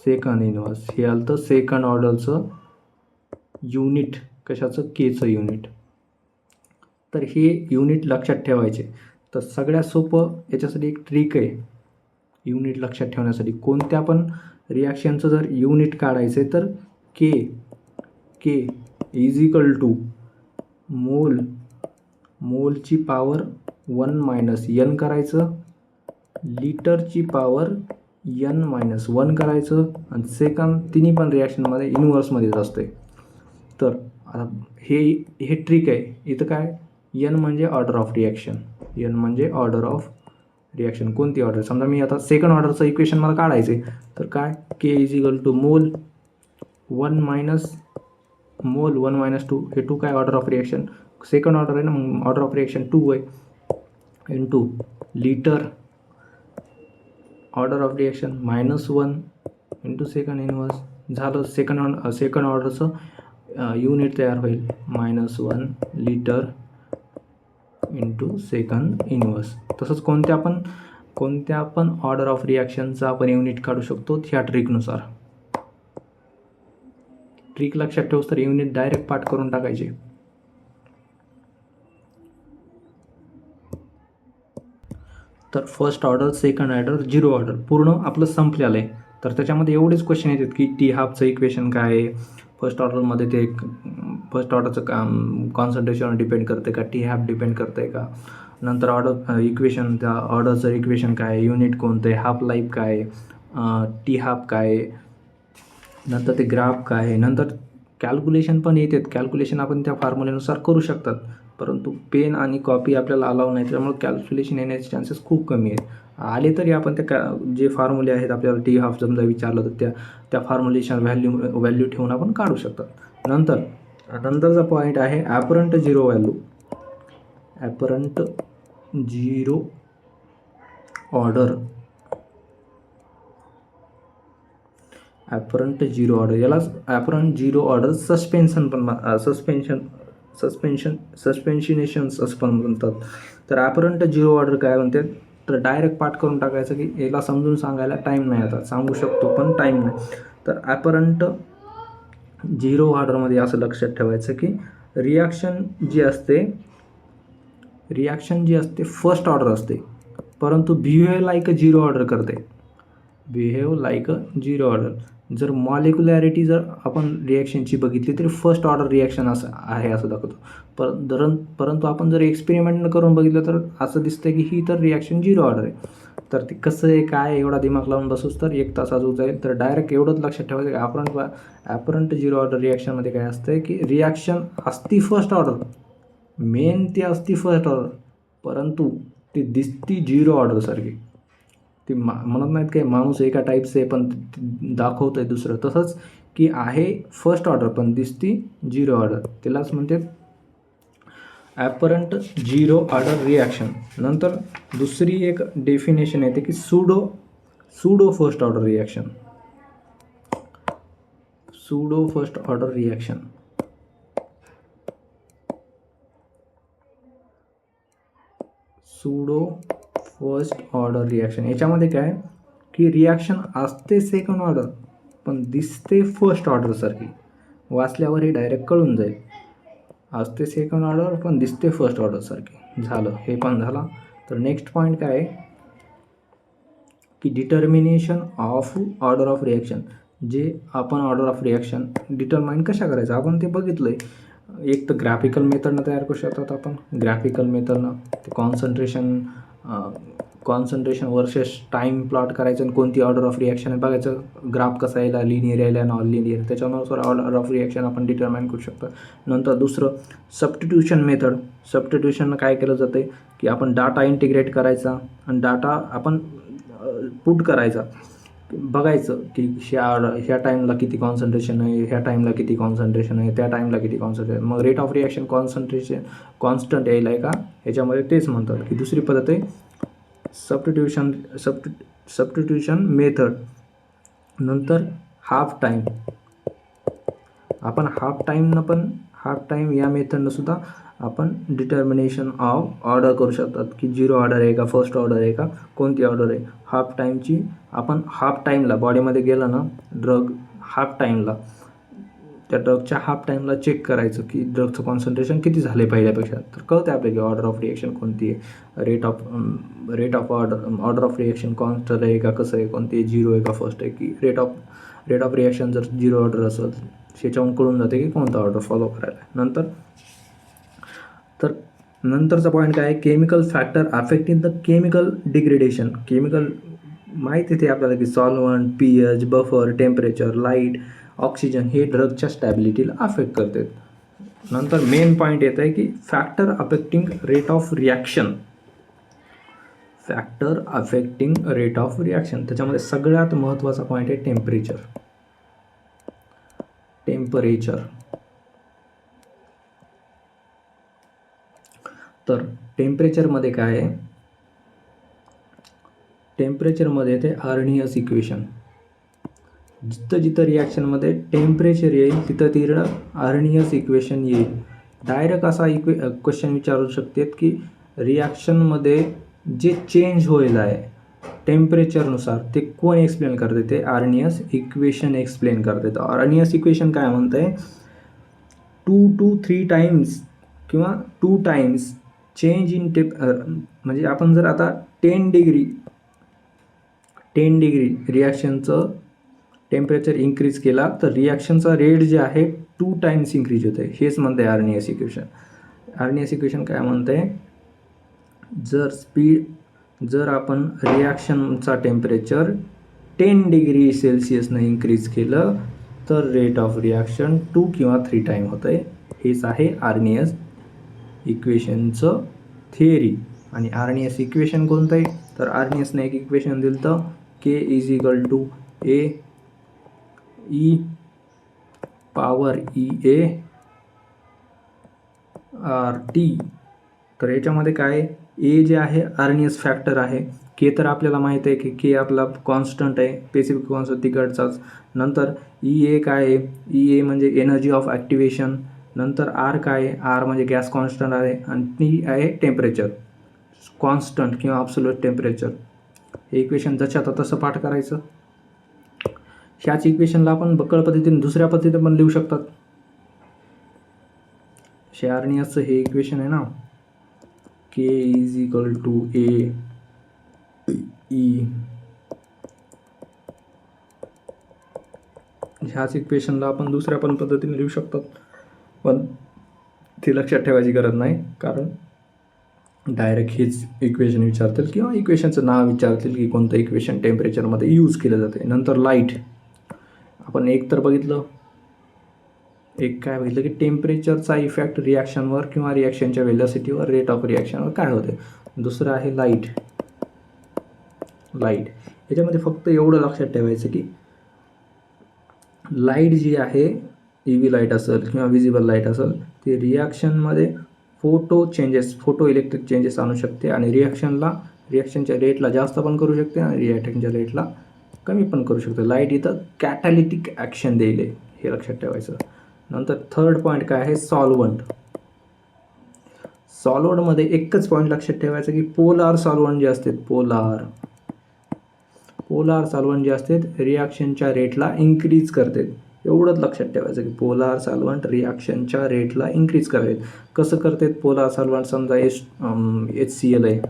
सेकंद इनवर्स. हे आलं तर सेकंड ऑर्डरचं युनिट, कशाचं, केचं युनिट. तर हे युनिट लक्षात ठेवायचे. तर सगळ्यात सोपं याच्यासाठी एक ट्रिक आहे युनिट लक्षात ठेवण्यासाठी. कोणत्या पण रिॲक्शनचं जर युनिट काढायचं आहे तर के इज इक्वल टू मोलची पॉवर 1 मायनस एन करायचं, लिटरची पॉवर n मायनस 1 करायचं, आणि सेकंद तिन्ही पण रिॲक्शनमध्ये इनवर्समध्येच असते. तर आता हे ट्रिक आहे. इथं काय, n म्हणजे ऑर्डर ऑफ रिॲक्शन, कोणती ऑर्डर. समजा मी आता सेकंड ऑर्डरचं इक्वेशन मला काढायचं आहे, तर काय, के इज इक्वल टू मोल 1 मायनस 2. हे 2 काय, order of reaction second order आहे ना, मग ऑर्डर ऑफ रिॲक्शन 2 आहे into litre order of reaction -1 into second inverse. झालं सेकंड ऑर्डरचं युनिट तयार होईल, -1 लिटर इंटू सेकंड इनवर्स. तसंच कोणत्या पण ऑर्डर ऑफ रिॲक्शनचा आपण युनिट काढू शकतो ह्या ट्रिकनुसार. ट्रिक लक्षात ठेवूस तर युनिट डायरेक्ट पाठ करून टाकायचे. तर first order, second order, 0 order पूर्ण आपलं संपलेलं आहे. तर त्याच्यामध्ये एवढेच क्वेश्चन येतात की टी हाफचं इक्वेशन काय आहे, फर्स्ट ऑर्डरमध्ये ते फर्स्ट ऑर्डरचं काम कॉन्सन्ट्रेशनवर डिपेंड करते का, टी हाफ डिपेंड करते का, नंतर ऑर्डर इक्वेशन त्या ऑर्डरचं इक्वेशन काय आहे, युनिट कोणतं आहे, हाफ लाईफ काय आहे, टी हाफ काय आहे, नंतर ते ग्राफ काय आहे, नंतर कॅल्क्युलेशन पण येतात. कॅल्क्युलेशन आपण त्या फॉर्म्युलेनुसार करू शकतात, परंतु पेन आणि कॉपी आपल्याला अलाव नाही, त्यामुळे कॅल्क्युलेशन येण्याचे चान्सेस खूप कमी आहेत. आले तरी आपण त्या जे फॉर्म्युले आहेत आपल्याला टी हाफ समजा विचारलं तर त्या फॉर्म्युलेशन व्हॅल्यू ठेवून आपण काढू शकतात. नंतरचा पॉईंट आहे apparent zero value. Apparent zero order, apparent zero order, यालाच ॲपरंट झिरो ऑर्डर सस्पेन्शनेशन्स असं पण म्हणतात. तर ॲपरंट झिरो ऑर्डर काय म्हणते, तर डायरेक्ट पाठ करून टाकायचं की याला समजून सांगायला टाईम नाही, आता सांगू शकतो पण टाईम नाही. तर ॲपरंट झिरो ऑर्डरमध्ये असं लक्षात ठेवायचं की रिॲक्शन जी असते फर्स्ट ऑर्डर असते, परंतु behave like a zero order करते. Behave like a zero order. जर मॉलिक्युलॅरिटी जर आपण रिॲक्शनची बघितली तरी फर्स्ट ऑर्डर रिॲक्शन असं आहे असं दाखवतो. परंतु आपण जर एक्सपेरिमेंट करून बघितलं तर असं दिसतं की ही तर रिॲक्शन झिरो ऑर्डर आहे. तर ते कसं आहे काय एवढा दिमाग लावून बसूच तर 1 तास अजून जाईल. तर डायरेक्ट एवढंच लक्षात ठेवायचं की ॲपरंट झिरो ऑर्डर रिॲक्शनमध्ये काय असतं की रिॲक्शन असती फर्स्ट ऑर्डर, मेन ती असती फर्स्ट ऑर्डर, परंतु ती दिसती झिरो ऑर्डरसारखी. ती म्हणत नाहीत काय माणूस एका टाईपचं आहे पण दाखवतं आहे दुसरं, तसंच की आहे फर्स्ट ऑर्डर पण दिसती झिरो ऑर्डर, त्यालाच म्हणतात ॲपरंट झिरो ऑर्डर रिॲक्शन. नंतर दुसरी एक डेफिनेशन येते की pseudo first order reaction. Pseudo first order reaction. Pseudo first order reaction याच्यामध्ये काय की रिॲक्शन असते सेकंड ऑर्डर पण दिसते फर्स्ट ऑर्डरसारखी. वाचल्यावर हे डायरेक्ट कळून जाईल. असते सेकंड ऑर्डर पण दिसते फर्स्ट ऑर्डरसारखी. झालं, हे पण झाला. तर नेक्स्ट पॉईंट काय आहे की determination of order of reaction. जे आपण ऑर्डर ऑफ रिॲक्शन डिटरमाइन कशा करायचं आपण ते बघितलं आहे. एक तर ग्राफिकल मेथडनं तयार करू शकतात आपण. ग्राफिकल मेथडनं ते कॉन्सन्ट्रेशन वर्सेस टाईम प्लॉट करायचं आणि कोणती ऑर्डर ऑफ रिॲक्शन आहे बघायचं. ग्राफ कसा यायला लिनियर यायला नॉन लिनियर, त्याच्यानुसार ऑर्डर ऑफ रिॲक्शन आपण डिटरमाइन करू शकतो. नंतर दुसरं सबस्टिट्यूशन मेथड. सबस्टिट्यूशननं काय केलं जातं की आपण डाटा इंटिग्रेट करायचा आणि डाटा आपण पुट करायचा, बघायचं की ह्या टाईमला किती कॉन्सन्ट्रेशन आहे, ह्या टाईमला किती कॉन्सन्ट्रेशन आहे, त्या टाईमला किती कॉन्सन्ट्रेशन. मग रेट ऑफ रिॲक्शन कॉन्स्टंट यायला आहे का ह्याच्यामध्ये तेच म्हणतात की दुसरी पद्धत आहे सबस्टिट्यूशन मेथड. नंतर हाफ टाईम. आपण हाफ टाईम या मेथडनं सुद्धा आपण डिटर्मिनेशन ऑफ ऑर्डर करू शकतात की झिरो ऑर्डर आहे का फर्स्ट ऑर्डर आहे का कोणती ऑर्डर आहे. हाफ टाईमची आपण हाफ टाईमला बॉडीमध्ये गेलं ना ड्रग, हाफ टाईमला त्या ड्रगच्या हाफ टाईमला चेक करायचं की ड्रगचं कॉन्सन्ट्रेशन किती झाले पहिल्यापेक्षा. तर कळतं आपल्याला की ऑर्डर ऑफ रिॲक्शन कोणती आहे, rate of order of reaction constant आहे का कसं आहे, कोणती आहे, झिरो आहे का फर्स्ट आहे की रेट ऑफ रिॲक्शन. जर झिरो ऑर्डर असेल त्याच्याहून कळून जाते की कोणता ऑर्डर फॉलो करायला. नंतरचा पॉईंट काय आहे chemical factor affecting the chemical degradation. Chemical माहिती आहे आपल्याला की solvent, pH, buffer, temperature, light, oxygen हे ड्रगच्या स्टॅबिलिटीला अफेक्ट करतात. नंतर मेन पॉईंट येत आहे की factor affecting rate of reaction. Factor affecting rate of reaction त्याच्यामध्ये सगळ्यात महत्त्वाचा पॉईंट आहे टेम्परेचर. तर टेम्परेचरमध्ये काय आहे, टेम्परेचरमध्ये ते अर्नियस इक्वेशन. जिथं रिॲक्शनमध्ये टेम्परेचर येईल तिथं अर्नियस इक्वेशन येईल. डायरेक्ट असा क्वेश्चन विचारू शकतात की रिॲक्शनमध्ये जे चेंज होईल आहे टेम्परेचरनुसार ते कोण एक्सप्लेन करते, ते अर्नियस इक्वेशन एक्सप्लेन करते. तर अर्नियस इक्वेशन काय म्हणतं आहे 2 to 3 टाइम्स किंवा 2 टाइम्स चेंज इन म्हणजे आपण जर आता 10 डिग्री रिॲक्शनचं टेम्परेचर इन्क्रीज केला तर रिॲक्शनचा रेट जे आहे 2 टाइम्स इन्क्रीज होतं आहे. हेच म्हणतं आहे आर्नियस इक्वेशन. आर्नियस इक्वेशन काय म्हणतं आहे, जर आपण रिॲक्शनचा टेम्परेचर 10 डिग्री सेल्सिअसनं इन्क्रीज केलं तर रेट ऑफ रिॲक्शन 2 किंवा 3 टाईम होतं आहे. हेच आहे आर्नियस इक्वेशनचं थिअरी. आणि आर्नियस इक्वेशन कोणतं आहे, तर आर्नियसने एक इक्वेशन दिलं तर K is equal to A E power E A R T. तर याच्यामध्ये काय, ए जे आहे आर्नियस फॅक्टर आहे, के तर आपल्याला माहीत आहे की के आपला कॉन्स्टंट आहे, स्पेसिफिक कॉन्स्टंट तिकडचाच. नंतर ई ए काय आहे, ई ए म्हणजे एनर्जी ऑफ ॲक्टिवेशन. नंतर आर काय आहे, आर म्हणजे गॅस कॉन्स्टंट आहे. आणि टी आहे टेम्परेचर कॉन्स्टंट किंवा ॲब्सोल्यूट टेम्परेचर. हे इक्वेशन जशात तसं पाठ करायचं. ह्याच इक्वेशनला आपण बकळ पद्धतीने दुसऱ्या पद्धतीने पण लिहू शकतात. आर्नियसचं हे इक्वेशन आहे ना, K is equal to A E. ह्याच इक्वेशनला आपण दुसऱ्या पण पद्धतीने लिहू शकतात, पण ती लक्षात ठेवायची गरज नाही, कारण डायरेक्ट हेच इक्वेशन विचारतील किंवा इक्वेशनचं नाव विचारतील की कोणतं इक्वेशन टेम्परेचरमध्ये यूज केलं जाते. नंतर लाईट आपण एक तर बघितलं, एक काय बघितलं की टेम्परेचरचा इफेक्ट रिॲक्शनवर किंवा रिॲक्शनच्या वेलॉसिटीवर, रेट ऑफ रिॲक्शनवर काय होते. दुसरं आहे लाईट. याच्यामध्ये फक्त एवढं लक्षात ठेवायचं की लाईट जी आहे, ई व्ही लाईट असेल किंवा विजिबल लाईट असेल, ती रिॲक्शनमध्ये फोटो इलेक्ट्रिक चेंजेस आणू शकते आणि रिॲक्शनच्या रेटला जास्त पण करू शकते आणि रिॲक्शनच्या रेटला कमी पण करू शकते. लाईट इथं कॅटॅलिटिक ॲक्शन देईल, हे लक्षात ठेवायचं. नंतर थर्ड पॉईंट काय आहे, सॉल्वंटमध्ये एकच पॉईंट लक्षात ठेवायचं की पोलार सॉल्वंट जे असतात, पोलार सॉल्वंट जे असतात रिॲक्शनच्या रेटला इन्क्रीज करतात. एवढंच लक्षात ठेवायचं की पोलार सॉल्वंट रिॲक्शनच्या रेटला इन्क्रीज करावेत. कसं करतात पोलार सॉल्वंट, समजा HCl आहे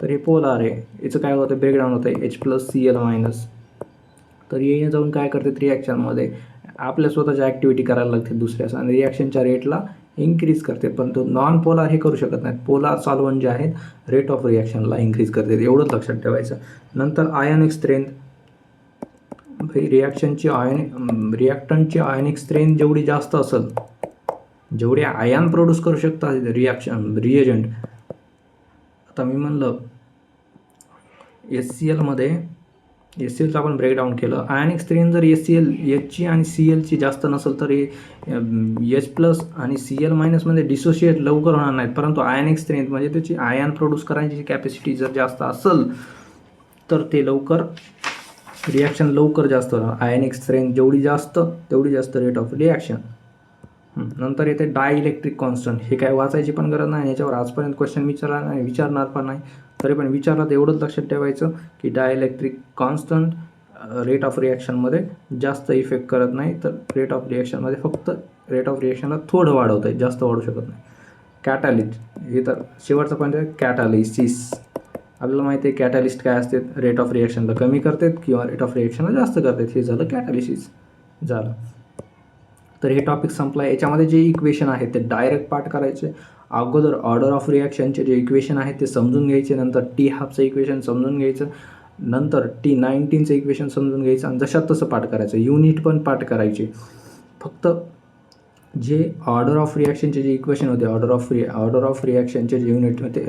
तर हे पोलार आहे, याचं काय होतं, ब्रेकडाऊन होतं आहे H+Cl-. तर हे जाऊन काय करतात रिॲक्शनमध्ये आपल्या स्वतःच्या ॲक्टिव्हिटी करायला लागते दुसऱ्याच आणि रिॲक्शनच्या रेटला इन्क्रीज करते. पण तो नॉन पोलार हे करू शकत नाहीत. पोलार सॉल्वंट जे आहेत रेट ऑफ रिॲक्शनला इन्क्रीज करतात, एवढंच लक्षात ठेवायचं. नंतर आयोनिक स्ट्रेंथ, रिॲक्टंटची आयोनिक स्ट्रेंथ जेवढी जास्त असेल, जेवढे आयन प्रोड्यूस करू शकतात रिएजंट. आता मी म्हणलं HClचं आपण ब्रेकडाऊन केलं, आयनिक स्ट्रेंथ जर Hची आणि Clची जास्त नसेल तर H+ आणि Cl- मध्ये डिसोशिएट लवकर होणार नाहीत. परंतु आयनिक स्ट्रेंथ म्हणजे त्याची आयन प्रोड्यूस करायची कॅपॅसिटी जर जास्त असेल तर ते रिॲक्शन लवकर जास्त होणार. आयनिक स्ट्रेंथ जेवढी जास्त तेवढी जास्त रेट ऑफ रिॲक्शन. नंतर येते डायइलेक्ट्रिक कॉन्स्टंट. हे काय वाचायची पण गरज नाही, याच्यावर आजपर्यंत क्वेश्चन विचारणार पण नाही, तरी पण विचारला तर एवढंच लक्षात ठेवायचं की डायइलेक्ट्रिक कॉन्स्टंट रेट ऑफ रिॲक्शनमध्ये जास्त इफेक्ट करत नाही, तर रेट ऑफ रिॲक्शनमध्ये फक्त रेट ऑफ रिॲक्शनला थोडं वाढवत आहे, जास्त वाढू शकत नाही. कॅटॅलिस्ट, हे तर शेवटचा पॉईंट आहे, कॅटॅलिसिस. आपल्याला माहिती आहे कॅटॅलिस्ट काय असते, रेट ऑफ रिॲक्शनला कमी करतात किंवा रेट ऑफ रिॲक्शनला जास्त करतात, हे झालं कॅटॅलिसिस झालं. तर हे टॉपिक संपला. याच्यामध्ये जे इक्वेशन आहेत ते डायरेक्ट पाठ करायचे. अगोदर ऑर्डर ऑफ रिॲक्शनचे जे इक्वेशन आहेत ते समजून घ्यायचे, नंतर T½ इक्वेशन समजून घ्यायचं, नंतर T19चं इक्वेशन समजून घ्यायचं आणि जशात तसं पाठ करायचं. युनिट पण पाठ करायचे. फक्त जे ऑर्डर ऑफ रिॲक्शनचे जे इक्वेशन होते, ऑर्डर ऑफ रिॲक्शनचे जे युनिट होते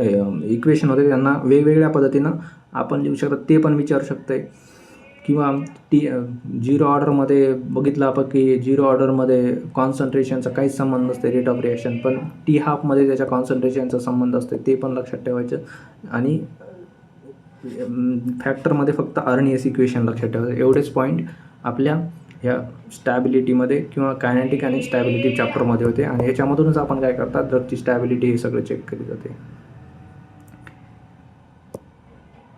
इक्वेशन होते, त्यांना वेगवेगळ्या पद्धतीनं आपण लिहू शकतो, ते पण विचारू शकते. किंवा झिरो ऑर्डरमध्ये बघितलं आपण की झिरो ऑर्डरमध्ये कॉन्सन्ट्रेशनचा काहीच संबंध नसते रेट ऑफ रिॲक्शन, पण T½ त्याच्या कॉन्सन्ट्रेशनचा संबंध असते, ते पण लक्षात ठेवायचं. आणि फॅक्टरमध्ये फक्त आर्नियस इक्वेशन लक्षात ठेवायचं. एवढेच पॉईंट आपल्या ह्या स्टॅबिलिटीमध्ये किंवा कायनेटिक आणि स्टॅबिलिटी चॅप्टरमध्ये होते आणि याच्यामधूनच आपण काय करतात, ड्रगची स्टॅबिलिटी हे सगळं चेक केली जाते.